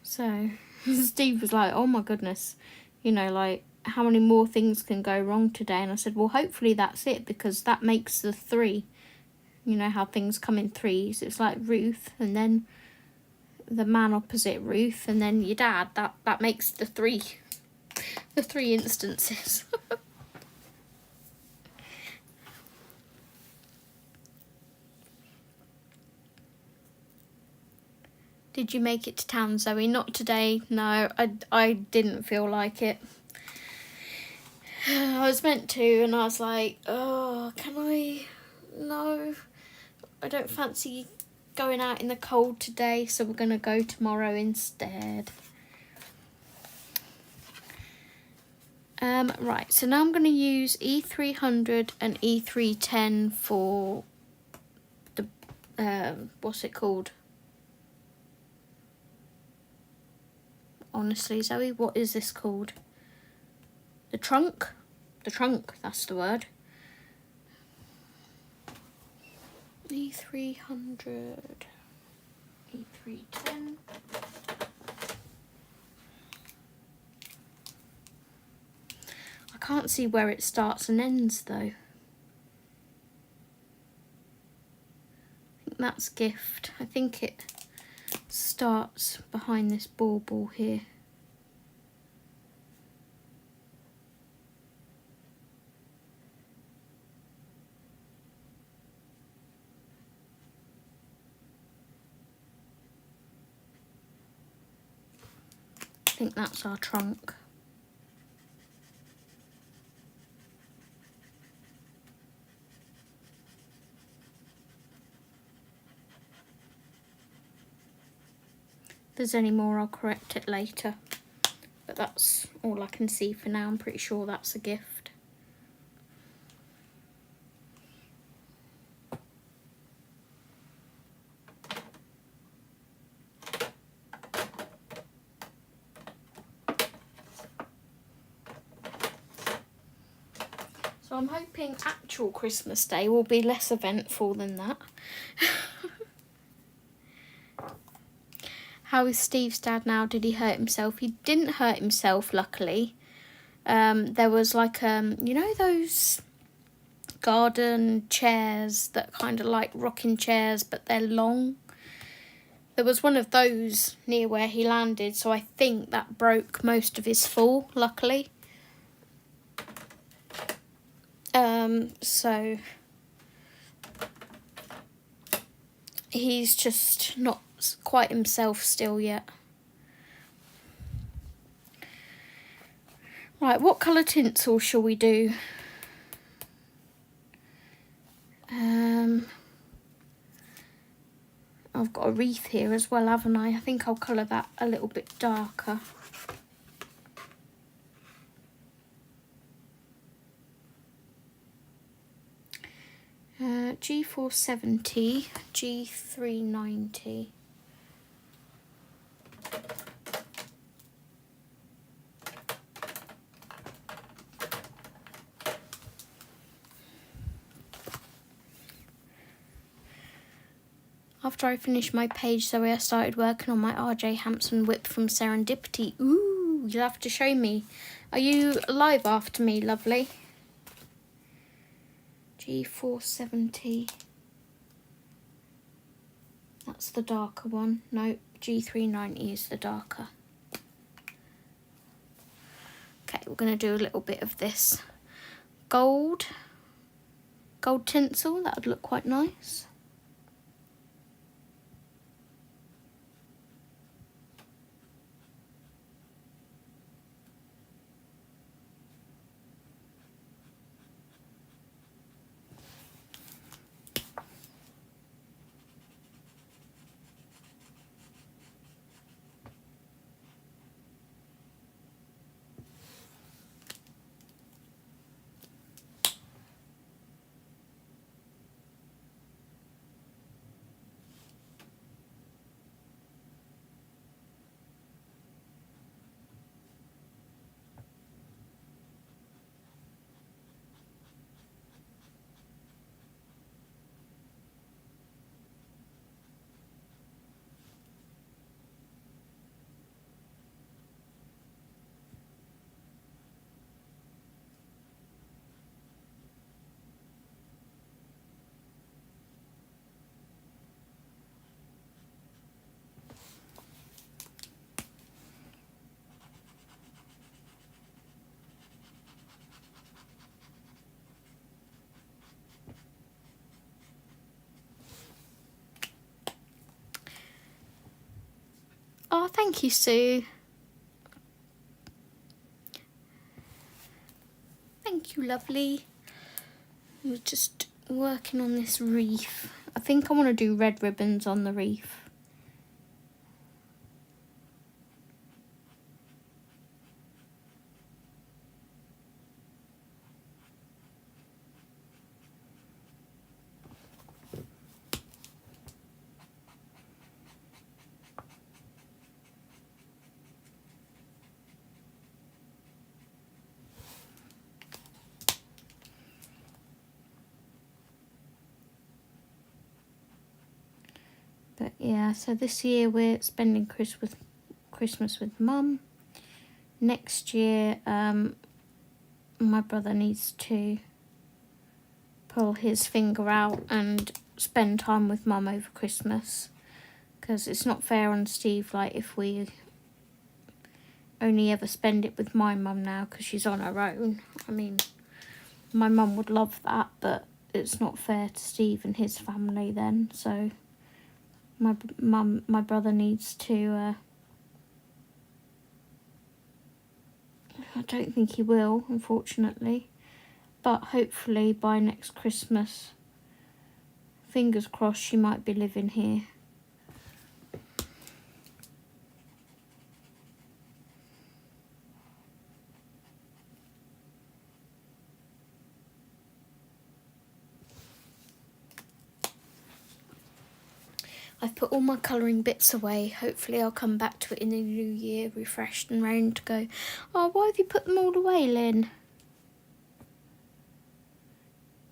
So Steve was like, oh my goodness, you know, like, how many more things can go wrong today? And I said, well, hopefully that's it, because that makes the 3. You know how things come in 3s. It's like Ruth, and then the man opposite Ruth, and then your dad. That makes the 3. The 3 instances. Did you make it to town, Zoe? Not today. No, I didn't feel like it. I was meant to, and I was like, oh, can I? No, I don't fancy going out in the cold today, so we're going to go tomorrow instead. Right, so now I'm going to use E300 and E310 for the, what's it called? Honestly, Zoe, what is this called? The trunk? The trunk, that's the word. E300, E310. I can't see where it starts and ends though. I think that's gift. I think it starts behind this bauble here. I think that's our trunk. If there's any more, I'll correct it later. But that's all I can see for now. I'm pretty sure that's a gift. So I'm hoping actual Christmas Day will be less eventful than that. How is Steve's dad now? Did he hurt himself? He didn't hurt himself, luckily. There was like, you know those garden chairs that kind of like rocking chairs, but they're long? There was one of those near where he landed, so I think that broke most of his fall, luckily. So he's just not quite himself still yet. Right, what colour tinsel shall we do? I've got a wreath here as well, haven't I? I think I'll colour that a little bit darker. G470, G390. After I finished my page, Zoe, I started working on my RJ Hampson whip from Serendipity. Ooh, you'll have to show me. Are you live after me, lovely? G470. That's the darker one. No, G390 is the darker. Okay, we're going to do a little bit of this gold tinsel. That would look quite nice. Oh, thank you, Sue. Thank you, lovely. We're just working on this wreath. I think I want to do red ribbons on the wreath. But yeah, so this year we're spending Christmas with Mum. Next year, my brother needs to pull his finger out and spend time with Mum over Christmas, because it's not fair on Steve, like, if we only ever spend it with my mum now because she's on her own. I mean, my mum would love that, but it's not fair to Steve and his family then. So my brother needs to, I don't think he will, unfortunately, but hopefully by next Christmas, fingers crossed, she might be living here. I've put all my colouring bits away. Hopefully I'll come back to it in the new year, refreshed and round to go, oh, why have you put them all away, Lynn?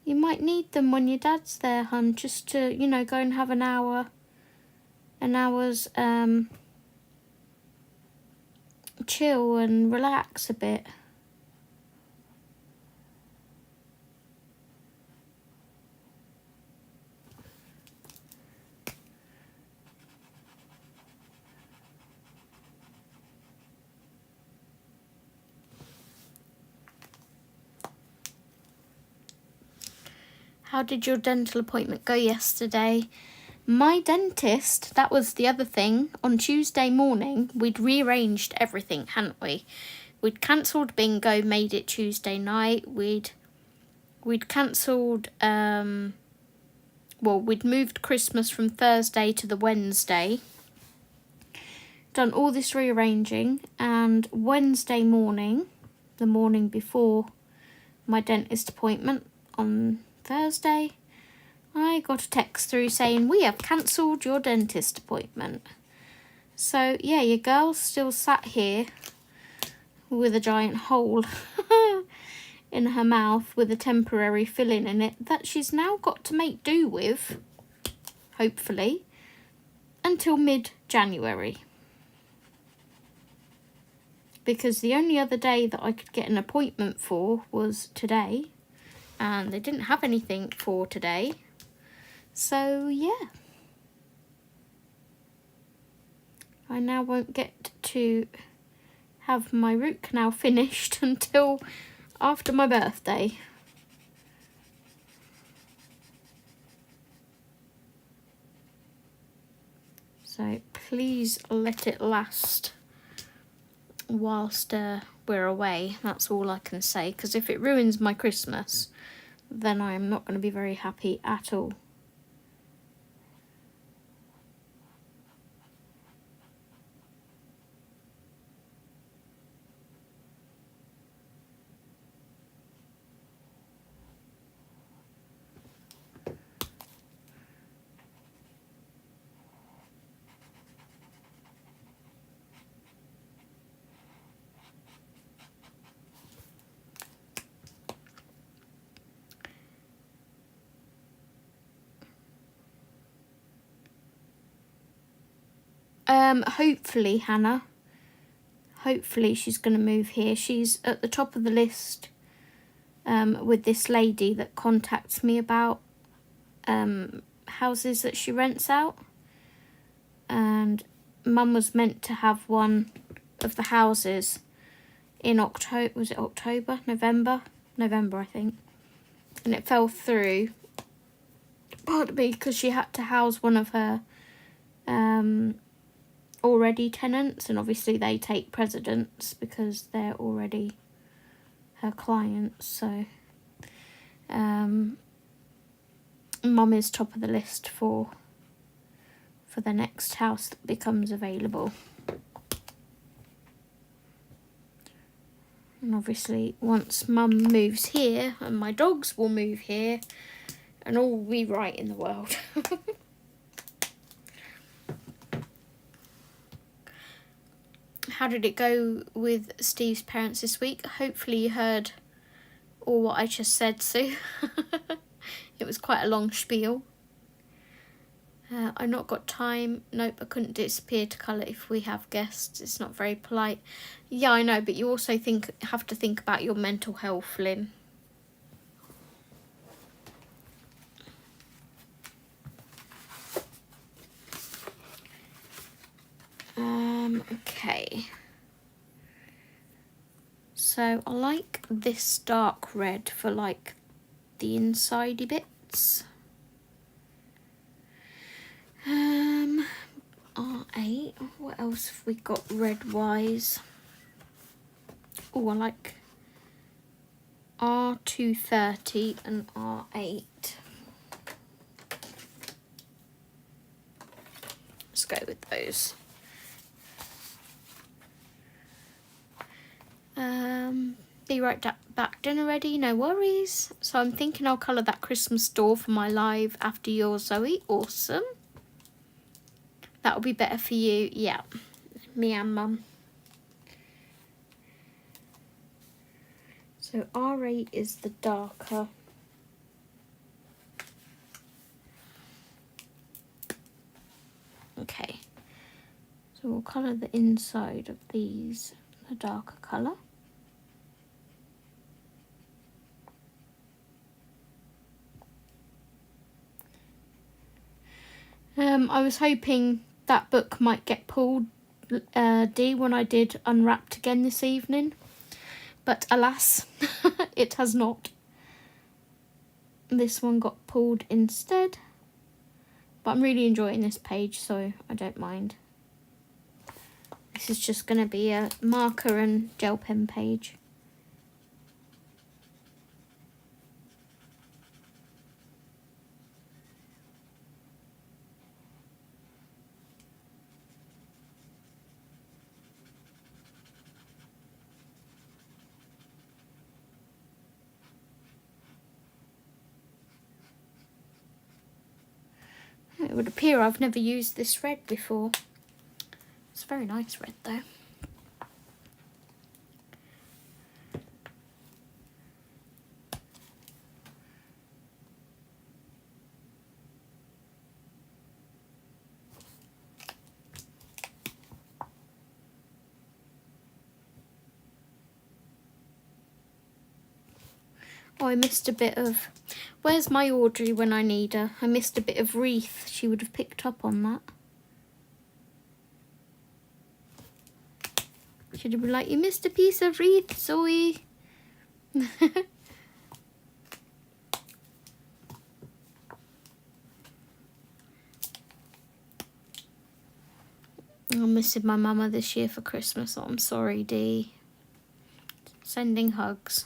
You might need them when your dad's there, hun, just to, you know, go and have an hour's chill and relax a bit. How did your dental appointment go yesterday? My dentist, that was the other thing, on Tuesday morning, we'd rearranged everything, hadn't we? We'd cancelled bingo, made it Tuesday night. We'd cancelled, we'd moved Christmas from Thursday to the Wednesday. Done all this rearranging, and Wednesday morning, the morning before my dentist appointment on Thursday, I got a text through saying, we have cancelled your dentist appointment. So yeah, your girl's still sat here with a giant hole in her mouth with a temporary filling in it that she's now got to make do with, hopefully, until mid-January. Because the only other day that I could get an appointment for was today, and they didn't have anything for today. So yeah, I now won't get to have my root canal finished until after my birthday. So please let it last whilst we're away. That's all I can say, because if it ruins my Christmas, then I am not going to be very happy at all. Hopefully, Hannah. Hopefully she's going to move here. She's at the top of the list with this lady that contacts me about houses that she rents out. And Mum was meant to have one of the houses in October. Was it October? November? November, I think. And it fell through. Pardon me, because she had to house one of her already tenants, and obviously they take precedence because they're already her clients. So Mum is top of the list for the next house that becomes available. And obviously once Mum moves here, and my dogs will move here, and all will be right in the world. How did it go with Steve's parents this week? Hopefully you heard all what I just said, Sue. It was quite a long spiel. I've not got time. Nope, I couldn't disappear to colour if we have guests. It's not very polite. Yeah, I know, but you also have to think about your mental health, Lynn. Okay. So I like this dark red for like the insidey bits. R8. What else have we got red wise? Oh, I like R230 and R8. Let's go with those. Be right back, dinner ready, no worries. So I'm thinking I'll colour that Christmas door for my live after yours, Zoe. Awesome. That'll be better for you. Yeah, me and Mum. So R8 is the darker. Okay. So we'll colour the inside of these a darker colour. I was hoping that book might get pulled, Dee, when I did Unwrapped again this evening. But alas, it has not. This one got pulled instead. But I'm really enjoying this page, so I don't mind. This is just going to be a marker and gel pen page. It would appear I've never used this red before. It's a very nice red though. Oh, I missed a bit of... Where's my Audrey when I need her? I missed a bit of wreath. She would have picked up on that. Should have been like, you missed a piece of wreath, Zoe. I'm missing my mama this year for Christmas. Oh, I'm sorry, Dee. Sending hugs.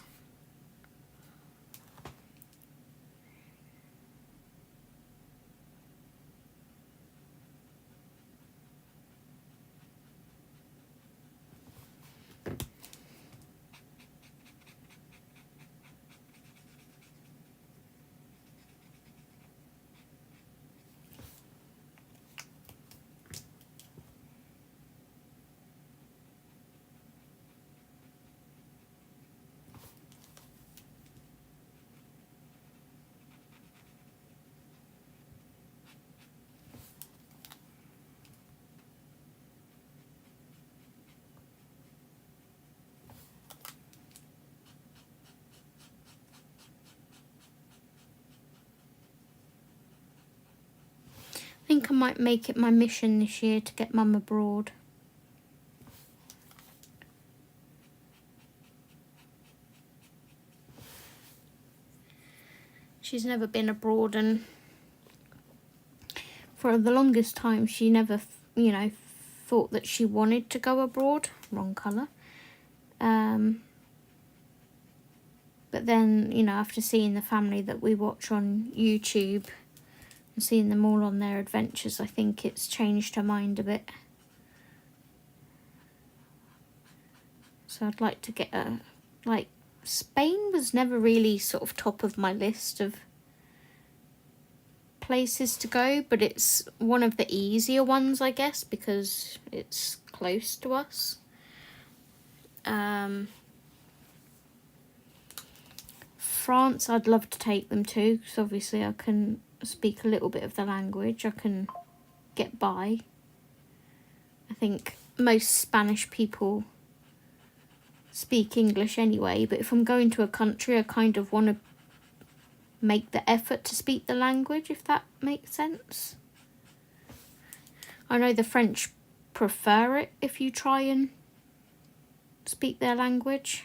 I think I might make it my mission this year to get Mum abroad. She's never been abroad, and for the longest time she never, thought that she wanted to go abroad. Wrong colour. But then, you know, after seeing the family that we watch on YouTube and seeing them all on their adventures, I think it's changed her mind a bit. So I'd like to get like, Spain was never really sort of top of my list of places to go, but it's one of the easier ones, I guess, because it's close to us. France, I'd love to take them to, because obviously I can speak a little bit of the language. I can get by. I think most Spanish people speak English anyway, but if I'm going to a country, I kind of want to make the effort to speak the language, if that makes sense. I know the French prefer it if you try and speak their language.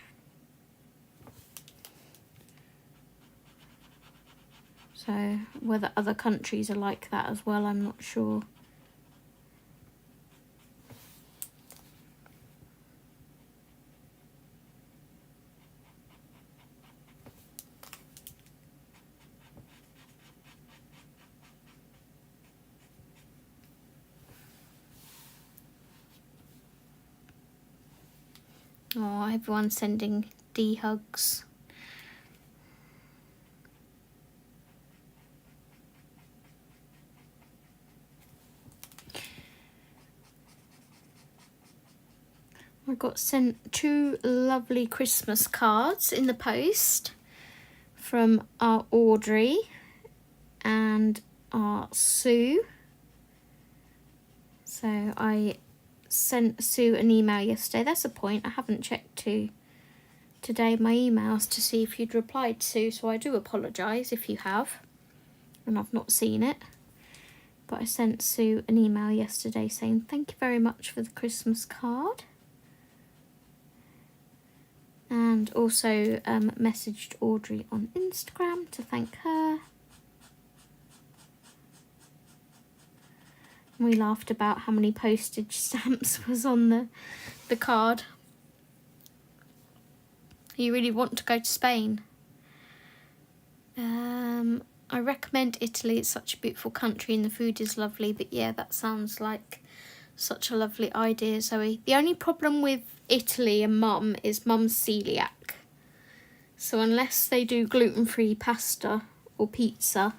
So whether other countries are like that as well, I'm not sure. Oh, everyone's sending D hugs. I got sent 2 lovely Christmas cards in the post from our Audrey and our Sue. So I sent Sue an email yesterday. That's a point. I haven't checked today my emails to see if you'd replied, Sue, so I do apologise if you have and I've not seen it. But I sent Sue an email yesterday saying thank you very much for the Christmas card. And also messaged Audrey on Instagram to thank her. We laughed about how many postage stamps was on the card. You really want to go to Spain? I recommend Italy. It's such a beautiful country and the food is lovely. But yeah, that sounds like such a lovely idea, Zoe. The only problem with Italy and Mum is Mum's celiac. So unless they do gluten-free pasta or pizza,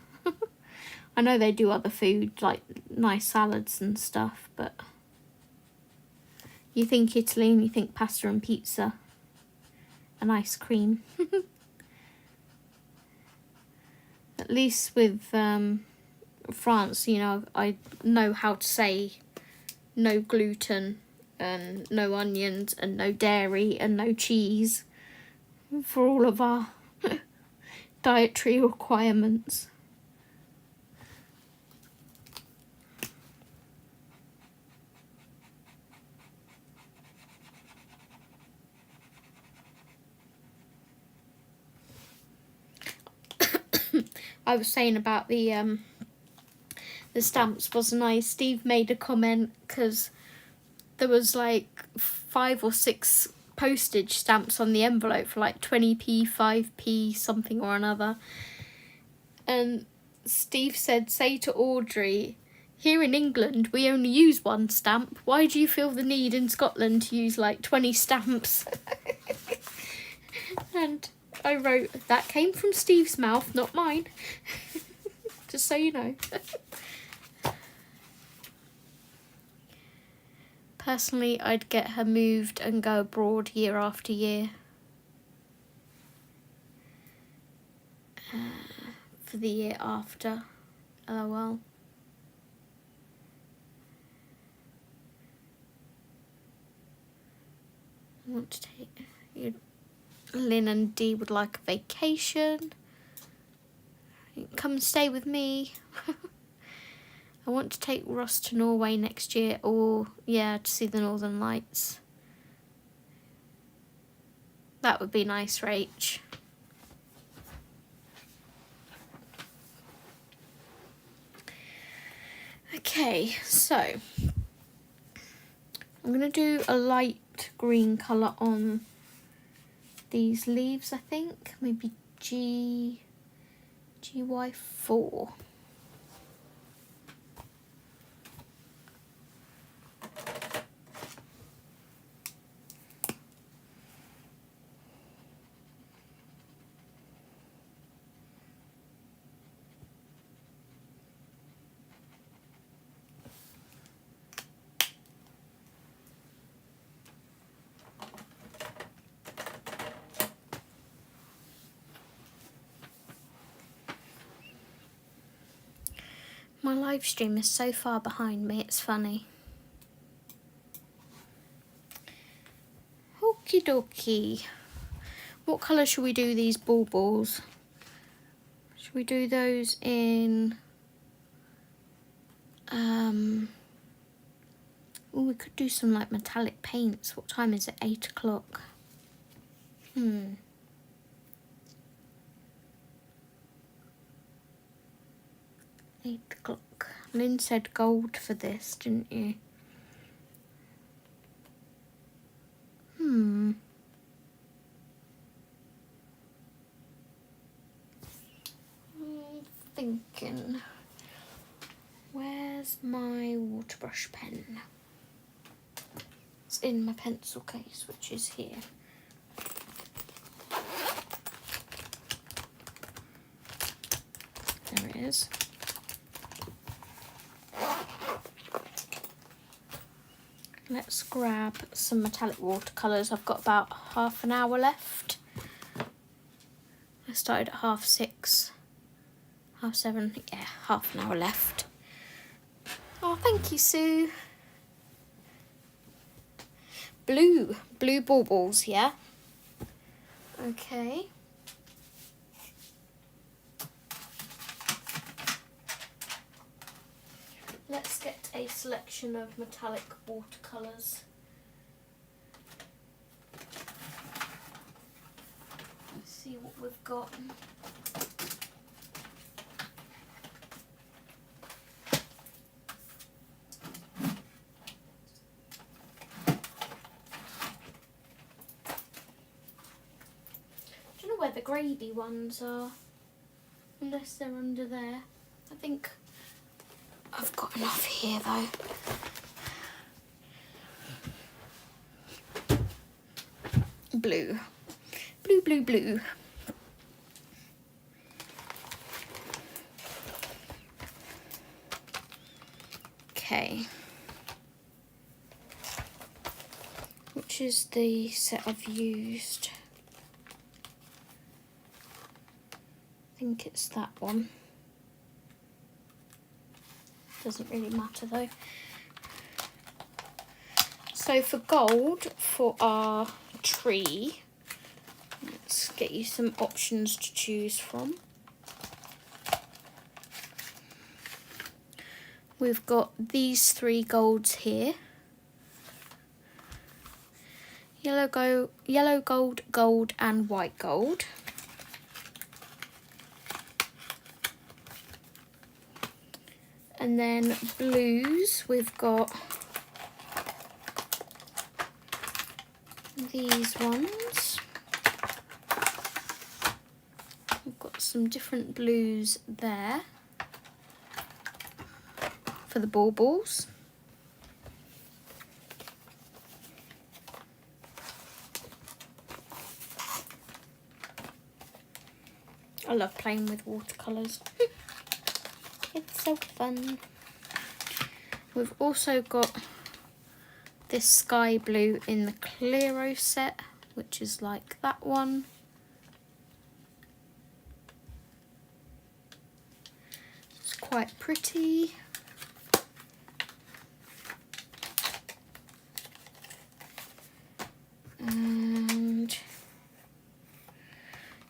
I know they do other food like nice salads and stuff, but you think Italy and you think pasta and pizza and ice cream. At least with France, you know, I know how to say no gluten and no onions and no dairy and no cheese for all of our dietary requirements. I was saying about the stamps wasn't I? Steve made a comment because there was like 5 or 6 postage stamps on the envelope for like 20p, 5p, something or another. And Steve said, say to Audrey, here in England we only use 1 stamp. Why do you feel the need in Scotland to use like 20 stamps? And I wrote, that came from Steve's mouth, not mine. Just so you know. Personally, I'd get her moved and go abroad year after year. For the year after. LOL. I want to take... Lynn and Dee would like a vacation. Come and stay with me. I want to take Ross to Norway next year, or yeah, to see the Northern Lights. That would be nice, Rach. Okay, so I'm going to do a light green colour on these leaves, I think. Maybe GY4. My live stream is so far behind me, it's funny. Okie dokie. What colour should we do these baubles? Should we do those in... Oh, we could do some like metallic paints. What time is it? 8 o'clock. 8 o'clock. Lynn said gold for this, didn't you? I'm thinking. Where's my water brush pen? It's in my pencil case, which is here. There it is. Let's grab some metallic watercolours. I've got about half an hour left. I started at 6:30, 7:30. Yeah, half an hour left. Oh, thank you, Sue. Blue baubles, yeah? Okay. Let's get a selection of metallic watercolours. Let's see what we've got. I don't know where the gravy ones are, unless they're under there. I think I've got enough here though. Blue. Blue. Okay. Which is the set I've used? I think it's that one. Doesn't really matter though. So for gold, for our tree, let's get you some options to choose from. We've got these 3 golds here. Yellow gold, gold and white gold. And then blues, we've got these ones. We've got some different blues there for the baubles. I love playing with watercolours. It's so fun. We've also got this sky blue in the Clearo set, which is like that one. It's quite pretty. And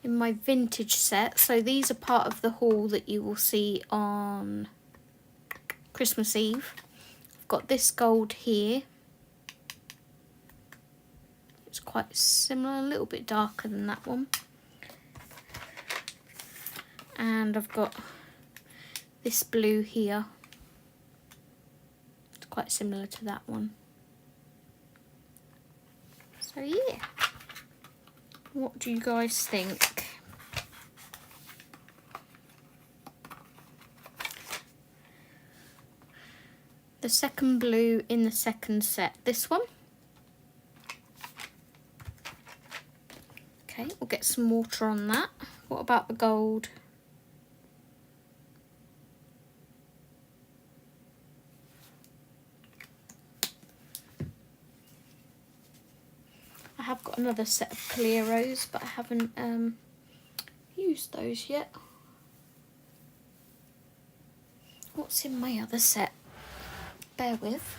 in my vintage set, so these are part of the haul that you will see on Christmas Eve. I've got this gold here. It's quite similar, a little bit darker than that one. And I've got this blue here. It's quite similar to that one. So yeah, what do you guys think? The second blue in the second set, this one. Okay, we'll get some water on that. What about the gold? I have got another set of Clearos, but I haven't used those yet. What's in my other set? Bear with.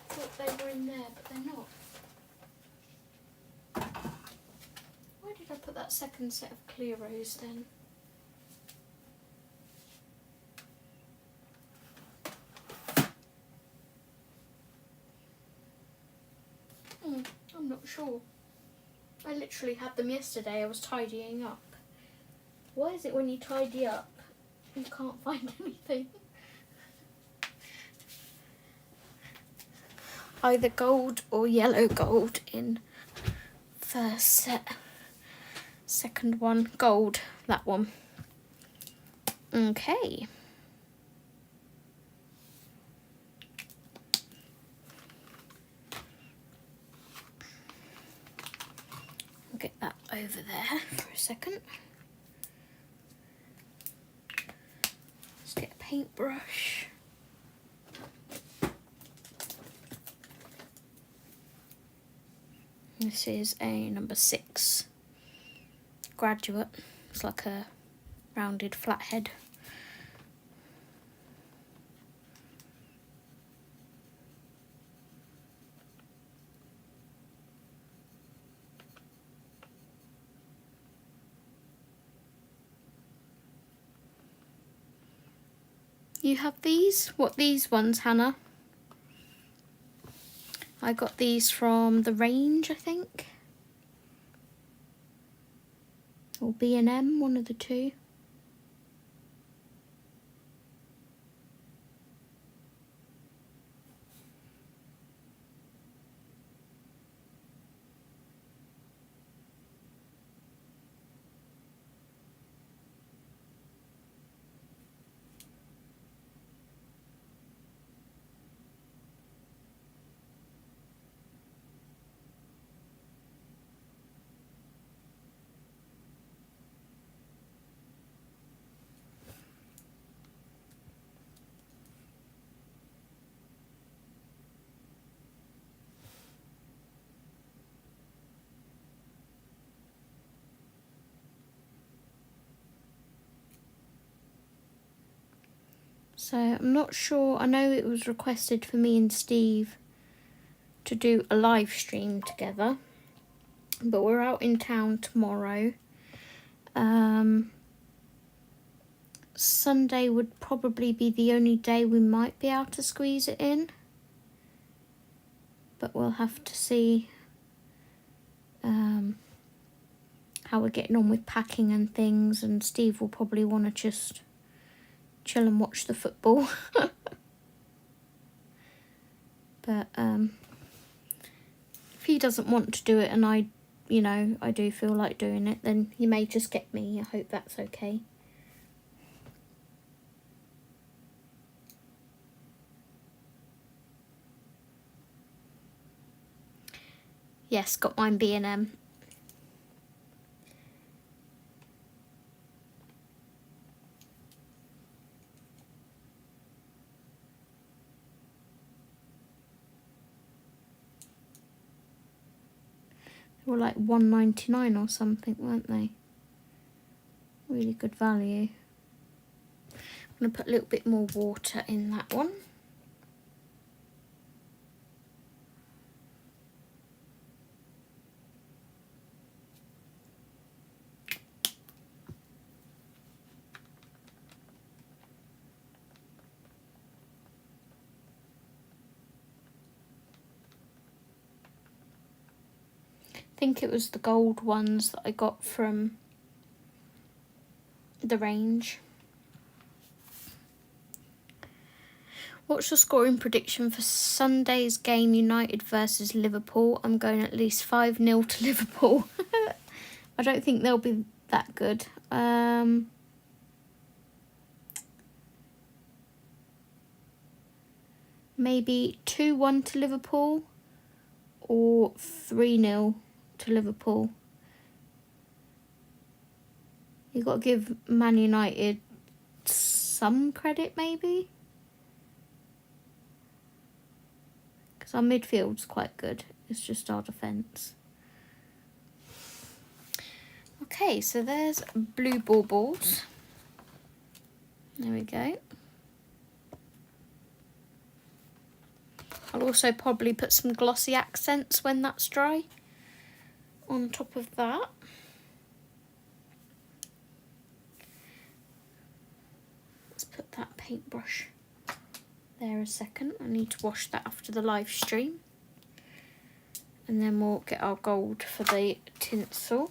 Thought they were in there, but they're not. Where did I put that second set of Clearos then? I'm not sure. I literally had them yesterday. I was tidying up. Why is it when you tidy up, you can't find anything? Either gold or yellow gold in first set. Second one, gold, that one. Okay. Get that over there for a second. Let's get a paintbrush. This is a number 6 Graduate. It's like a rounded flathead. You have these? What, these ones, Hannah? I got these from The Range, I think. Or B&M, one of the two. So I'm not sure, I know it was requested for me and Steve to do a live stream together, but we're out in town tomorrow. Sunday would probably be the only day we might be able to squeeze it in, but we'll have to see how we're getting on with packing and things, and Steve will probably want to just chill and watch the football. But if he doesn't want to do it and I do feel like doing it, then you may just get me. I hope that's okay. Yes, got mine B&M. They were like $1.99 or something, weren't they? Really good value. I'm going to put a little bit more water in that one. think it was the gold ones that I got from the range. What's your scoring prediction for Sunday's game, United versus Liverpool? I'm going at least 5-0 to Liverpool. I don't think they'll be that good. Maybe 2-1 to Liverpool or 3-0 to Liverpool. You've got to give Man United some credit, maybe. Because our midfield's quite good. It's just our defence. Okay, so there's blue baubles. There we go. I'll also probably put some glossy accents when that's dry on top of that. Let's put that paintbrush there a second. I need to wash that after the live stream. And then we'll get our gold for the tinsel.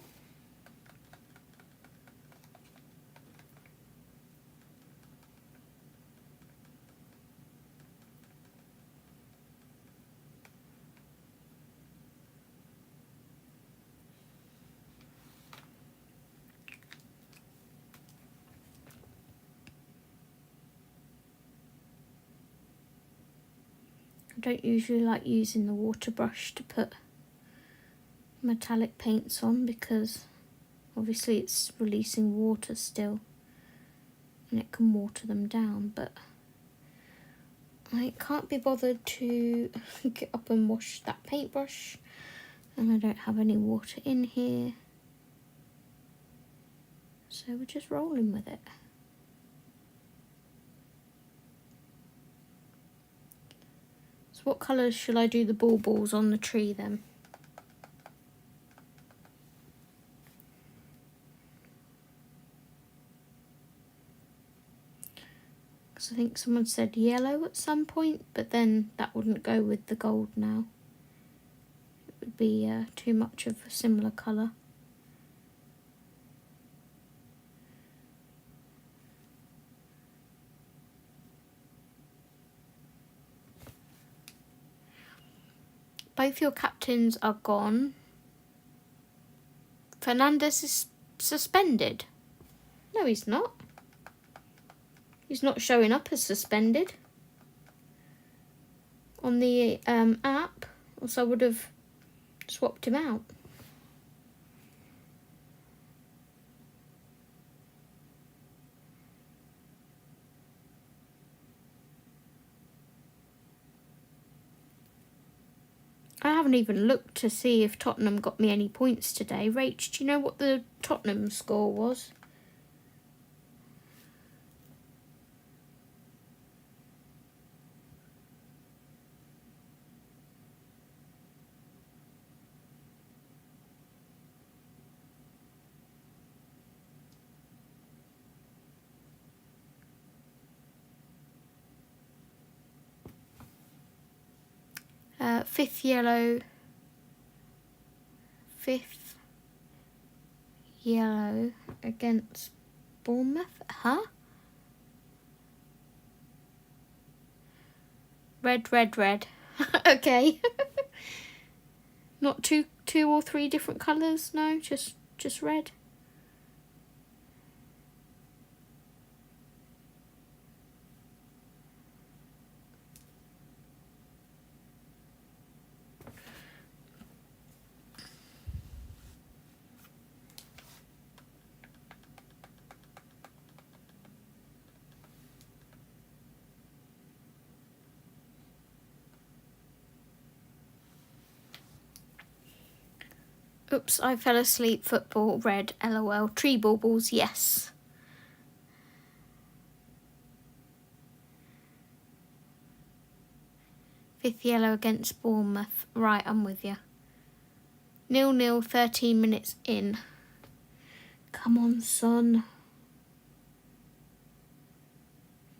I don't usually like using the water brush to put metallic paints on because obviously it's releasing water still and it can water them down, but I can't be bothered to get up and wash that paintbrush, and I don't have any water in here, so we're just rolling with it. So what colours should I do the baubles on the tree then? Because I think someone said yellow at some point, but then that wouldn't go with the gold now. It would be too much of a similar colour. Both your captains are gone. Fernandes is suspended. No, he's not. He's not showing up as suspended on the app, else I would have swapped him out. I haven't even looked to see if Tottenham got me any points today. Rach, do you know what the Tottenham score was? Fifth yellow against Bournemouth. Huh? Red. Okay. Not two or three different colours, no, just red. Oops, I fell asleep. Football, red, LOL. Tree baubles, yes. Fifth yellow against Bournemouth. Right, I'm with you. 0-0, 13 minutes in. Come on, son.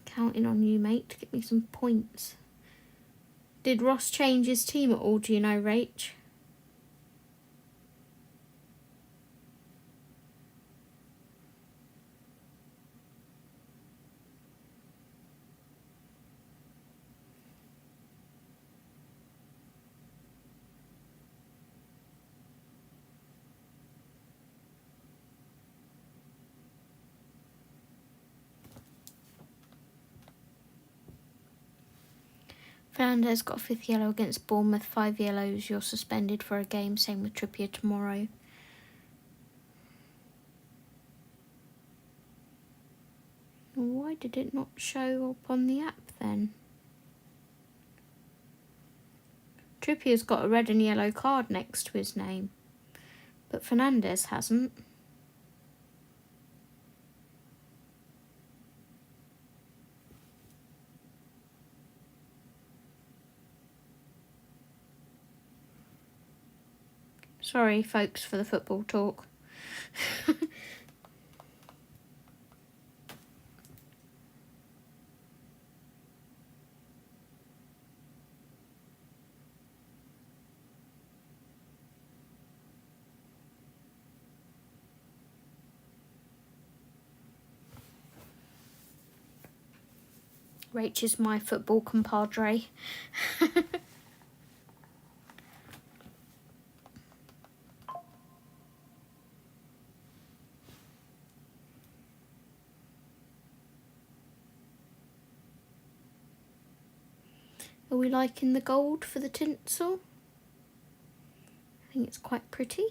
Counting on you, mate, to get me some points. Did Ross change his team at all, do you know, Rach? Fernandez got a 5th yellow against Bournemouth. 5 yellows, you're suspended for a game. Same with Trippier tomorrow. Why did it not show up on the app then? Trippier's got a red and yellow card next to his name, but Fernandez hasn't. Sorry, folks, for the football talk. Rach is my football compadre. Are we liking the gold for the tinsel? I think it's quite pretty.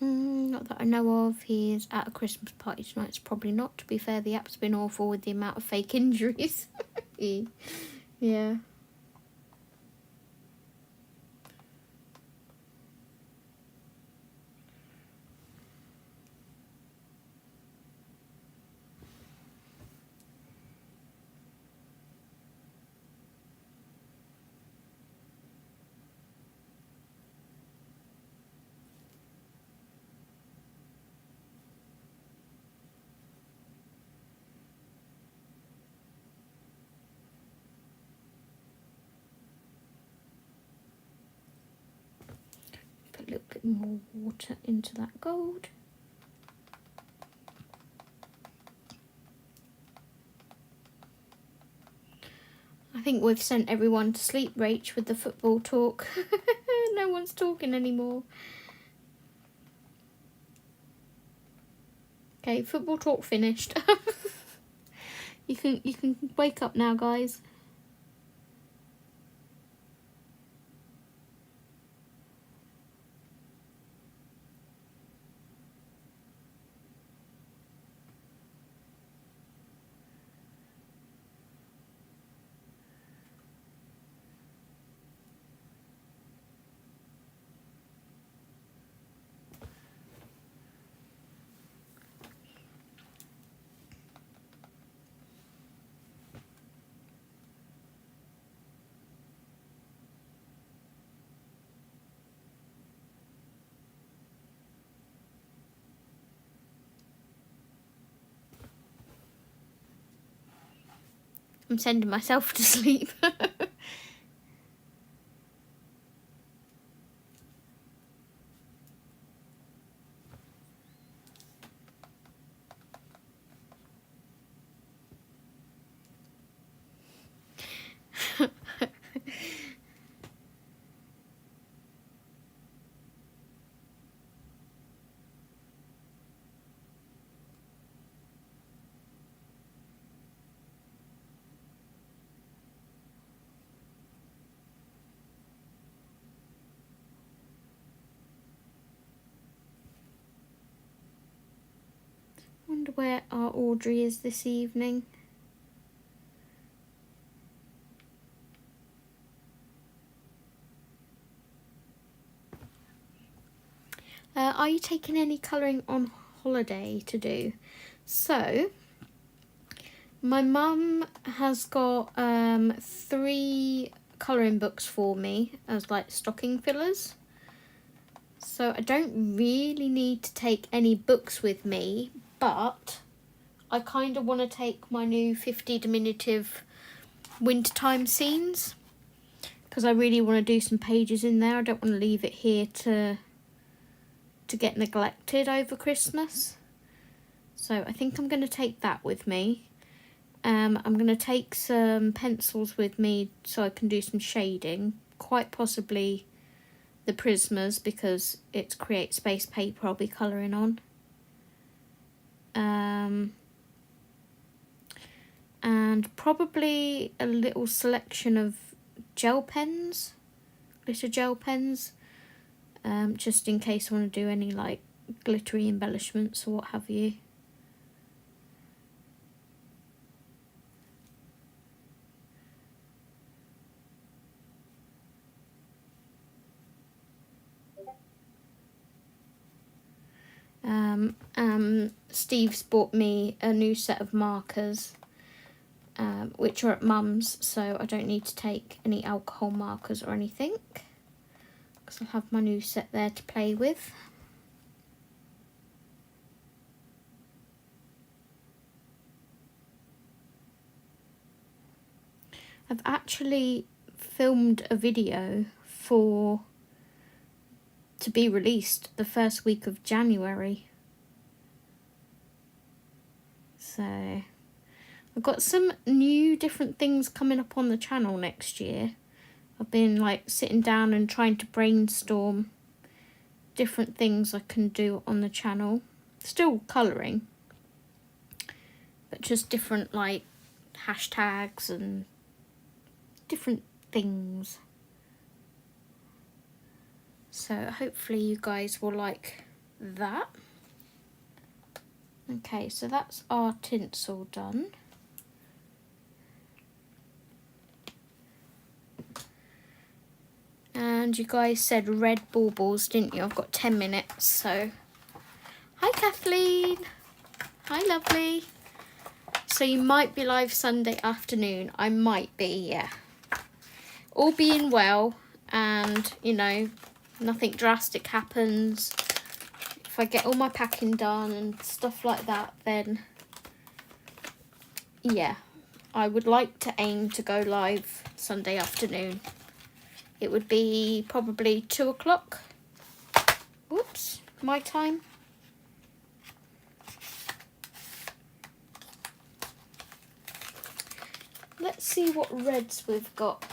Not that I know of. He's at a Christmas party tonight. It's probably not. To be fair, the app's been awful with the amount of fake injuries. Yeah. Put a little bit more water into that gold. I think we've sent everyone to sleep, Rach, with the football talk. No one's talking anymore. Okay, football talk finished. You can wake up now, guys. I'm sending myself to sleep. Wonder where our Audrey is this evening. Are you taking any colouring on holiday to do? So, my mum has got 3 colouring books for me as like stocking fillers. So I don't really need to take any books with me, but I kind of want to take my new 50 diminutive wintertime scenes, because I really want to do some pages in there. I don't want to leave it here to get neglected over Christmas. So I think I'm going to take that with me. I'm going to take some pencils with me so I can do some shading, quite possibly the Prismas, because it's Create Space paper I'll be colouring on. And probably a little selection of gel pens, glitter gel pens, just in case I want to do any like glittery embellishments or what have you. Steve's bought me a new set of markers, which are at Mum's, so I don't need to take any alcohol markers or anything, because I'll have my new set there to play with. I've actually filmed a video to be released the first week of January. So I've got some new different things coming up on the channel next year. I've been like sitting down and trying to brainstorm different things I can do on the channel. Still colouring, but just different like hashtags and different things. So hopefully you guys will like that. Okay, so that's our tinsel done. And you guys said red baubles, didn't you? I've got 10 minutes, so... Hi Kathleen! Hi lovely! So you might be live Sunday afternoon. I might be, yeah. All being well, and, you know, nothing drastic happens. If I get all my packing done and stuff like that, then yeah, I would like to aim to go live Sunday afternoon. It would be probably 2 o'clock. Whoops, my time. Let's see what reds we've got.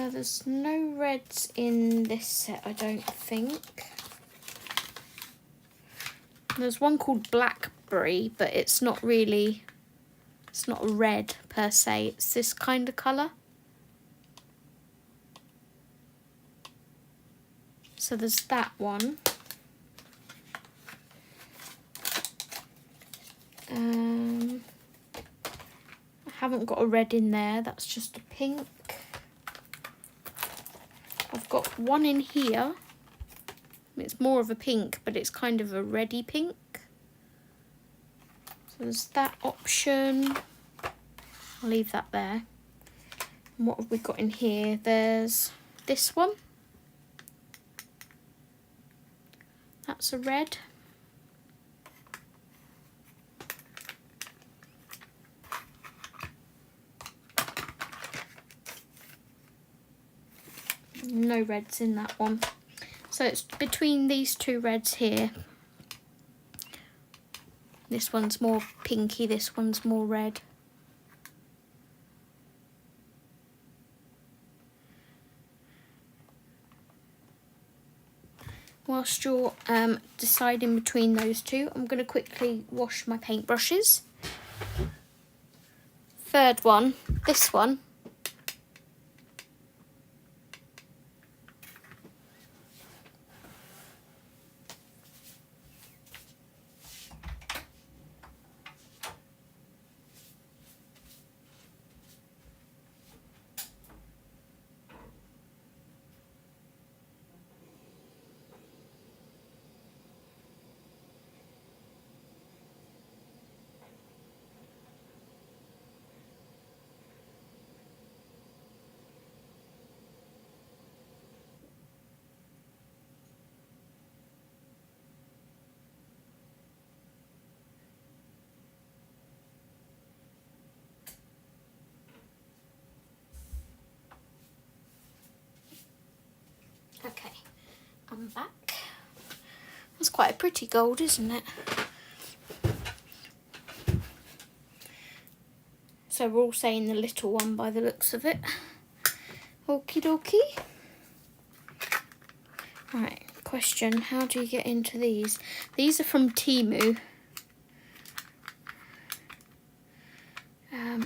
There's no reds in this set, I don't think. There's one called Blackberry, but it's not really, it's not red per se, it's this kind of colour. So there's that one. I haven't got a red in there, that's just a pink. I've got one in here. It's more of a pink, but it's kind of a reddy pink. So there's that option. I'll leave that there. And what have we got in here? There's this one. That's a red. No reds in that one. So it's between these two reds here. This one's more pinky, this one's more red. Whilst you're deciding between those two, I'm going to quickly wash my paintbrushes. Third one, this one. come back. That's quite a pretty gold, isn't it? So we're all saying the little one by the looks of it. Okie dokie. Right, question, how do you get into these? These are from Temu.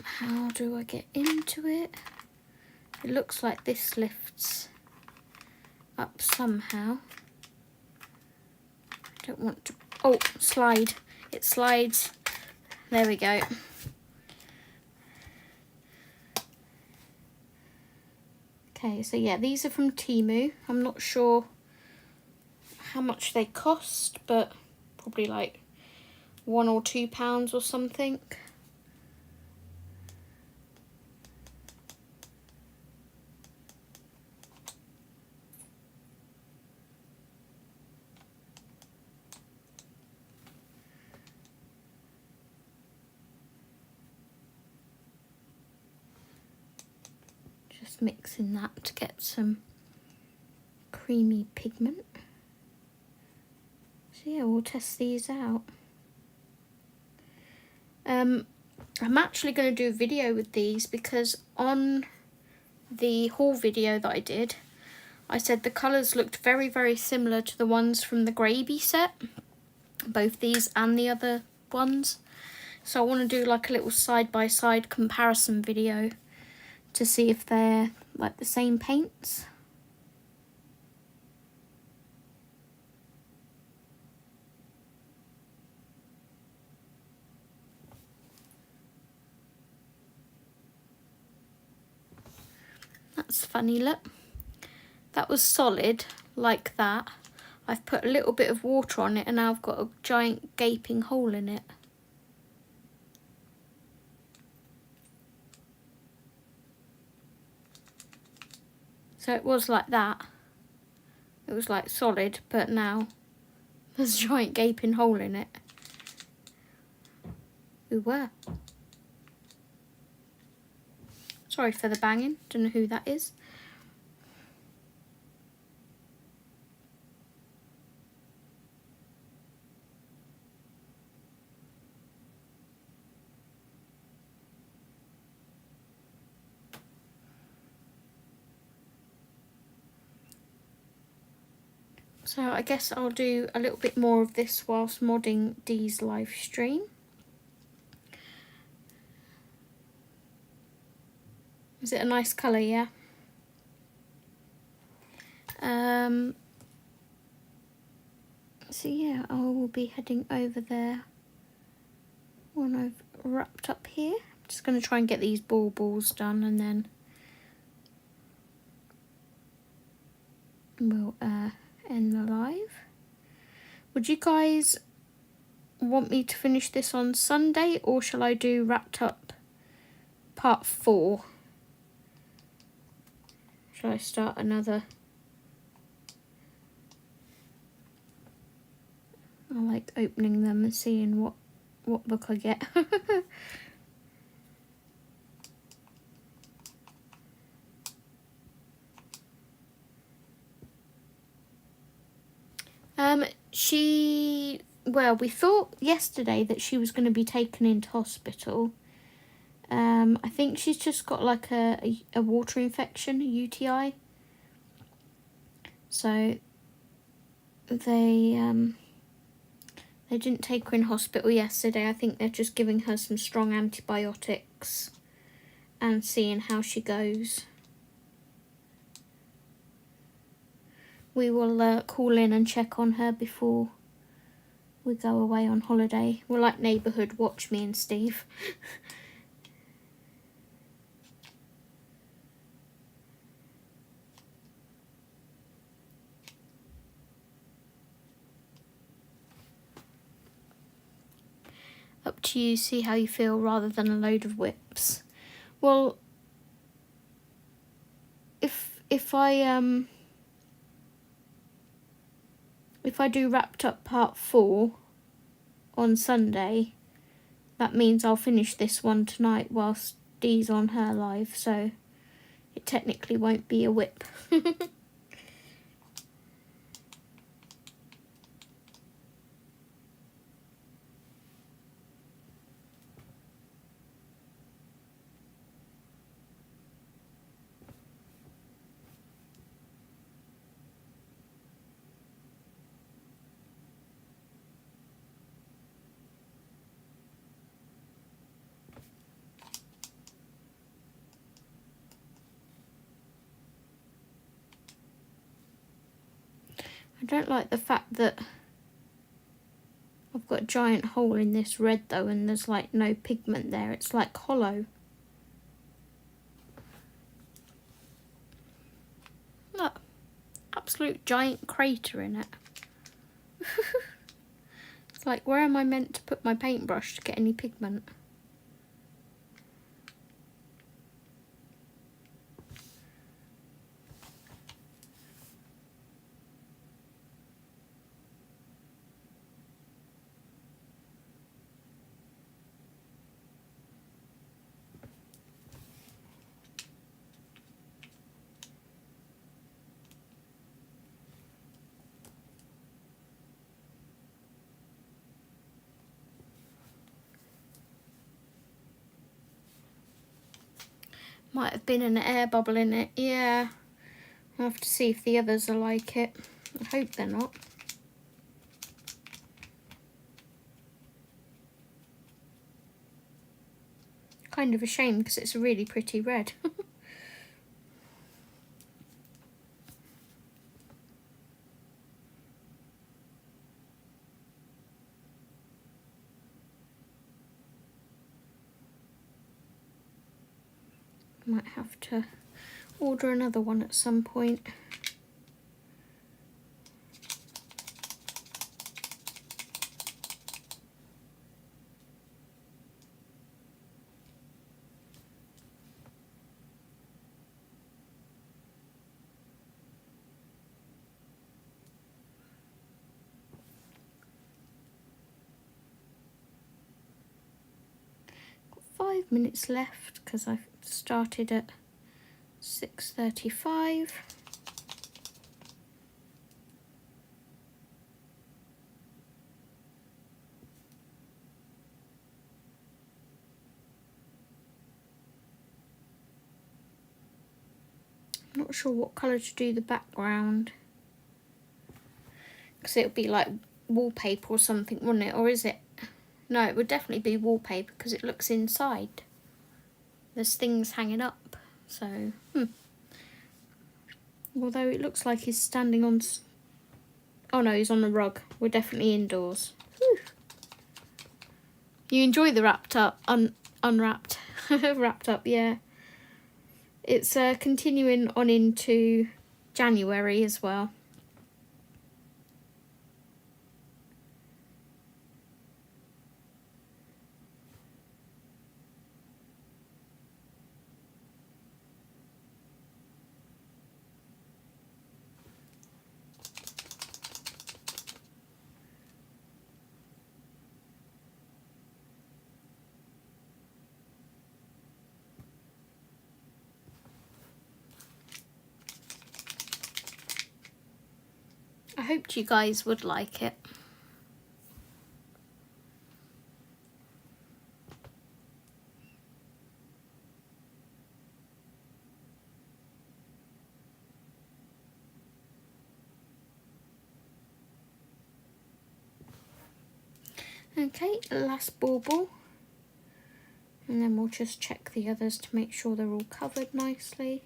How do I get into it? It looks like this lifts up somehow. I don't want to... Oh, slide. It slides. There we go. Okay, so yeah, these are from Temu. I'm not sure how much they cost, but probably like £1 or £2 or something. Just mixing that to get some creamy pigment. So yeah, we'll test these out. I'm actually going to do a video with these because on the haul video that I did, I said the colours looked very, very similar to the ones from the Graby set. Both these and the other ones. So I want to do like a little side-by-side comparison video to see if they're like the same paints. That's funny, look. That was solid like that. I've put a little bit of water on it and now I've got a giant gaping hole in it. So it was like that. It was like solid, but now there's a giant gaping hole in it. Who were? Sorry for the banging, don't know who that is. So I guess I'll do a little bit more of this whilst modding Dee's live stream. Is it a nice colour, yeah? So yeah, I will be heading over there when I've wrapped up here. I'm just going to try and get these balls done and then we'll end the live. Would you guys want me to finish this on Sunday or shall I do wrapped up part 4? Shall I start another? I like opening them and seeing what look I get. Well, we thought yesterday that she was going to be taken into hospital. I think she's just got like a water infection, a UTI. So they didn't take her in hospital yesterday. I think they're just giving her some strong antibiotics and seeing how she goes. We will call in and check on her before we go away on holiday. We're like neighbourhood watch, me and Steve. Up to you, see how you feel rather than a load of whips. Well, if I do wrapped up part 4 on Sunday, that means I'll finish this one tonight whilst Dee's on her live, so it technically won't be a whip. I don't like the fact that I've got a giant hole in this red though, and there's like no pigment there. It's like hollow. Look, absolute giant crater in it. It's like, where am I meant to put my paintbrush to get any pigment? Might have been an air bubble in it, yeah. I'll have to see if the others are like it. I hope they're not. Kind of a shame because it's a really pretty red. Might have to order another one at some point. Got 5 minutes left because I've started at 6:35. I'm not sure what colour to do the background, because it would be like wallpaper or something, wouldn't it? Or is it? No, it would definitely be wallpaper because it looks inside. There's things hanging up, so although it looks like he's standing on oh no, he's on the rug. We're definitely indoors. Whew. You enjoy the wrapped up, unwrapped, wrapped up, yeah. It's continuing on into January as well. I hoped you guys would like it. Okay, last bauble. And then we'll just check the others to make sure they're all covered nicely.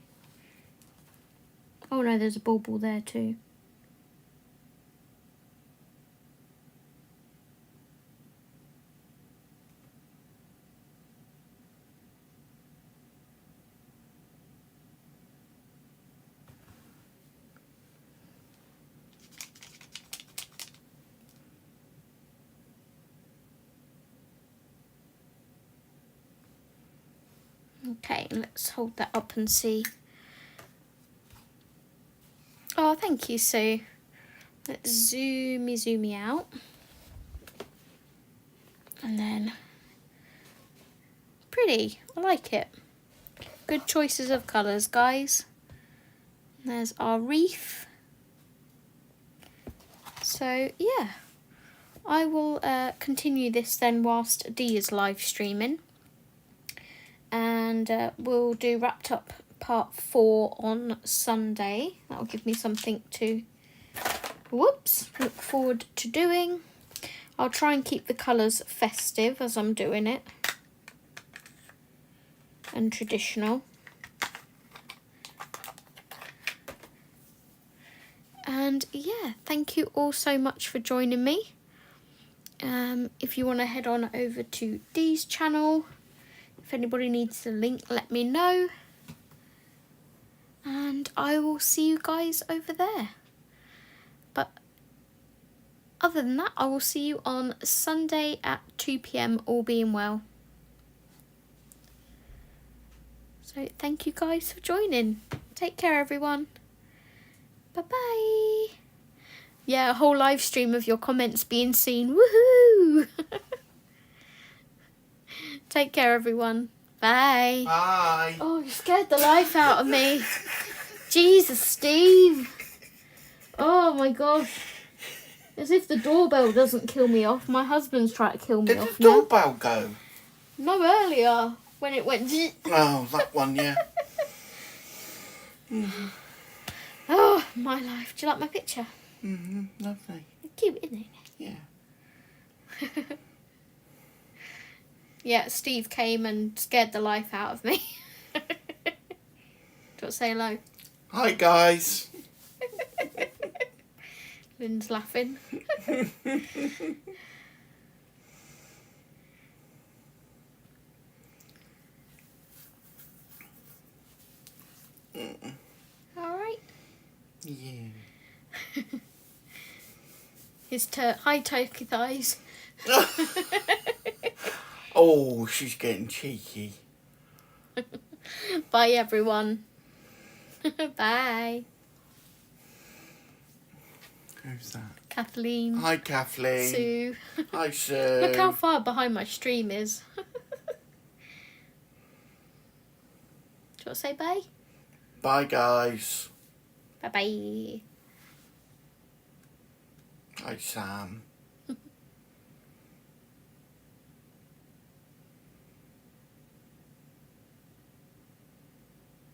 Oh no, there's a bauble there too. Okay, let's hold that up and see. Oh, thank you, Sue. Let's zoom out. And then, pretty, I like it. Good choices of colours, guys. There's our wreath. So, yeah. I will continue this then whilst Dee is live streaming. And we'll do wrapped up part 4 on Sunday. That'll give me something to look forward to doing. I'll try and keep the colours festive as I'm doing it and traditional. And yeah, thank you all so much for joining me. If you want to head on over to Dee's channel, if anybody needs the link, let me know. And I will see you guys over there. But other than that, I will see you on Sunday at 2 p.m, all being well. So thank you guys for joining. Take care, everyone. Bye-bye. Yeah, a whole live stream of your comments being seen. Woohoo! Take care, everyone. Bye. Bye. Oh, you scared the life out of me. Jesus, Steve. Oh, my gosh. As if the doorbell doesn't kill me off. My husband's trying to kill me Did off the now. doorbell go? No, earlier. When it went... Oh, that one, yeah. Oh, my life. Do you like my picture? Lovely. Cute, isn't it? Yeah. Yeah, Steve came and scared the life out of me. Do you want to say hello? Hi, guys. Lynn's laughing. All right. Yeah. His hi, turkey thighs. Oh, she's getting cheeky. Bye, everyone. Bye. Who's that? Kathleen. Hi, Kathleen. Sue. Hi, Sue. Look how far behind my stream is. Do you want to say bye? Bye, guys. Bye-bye. Hi, Sam.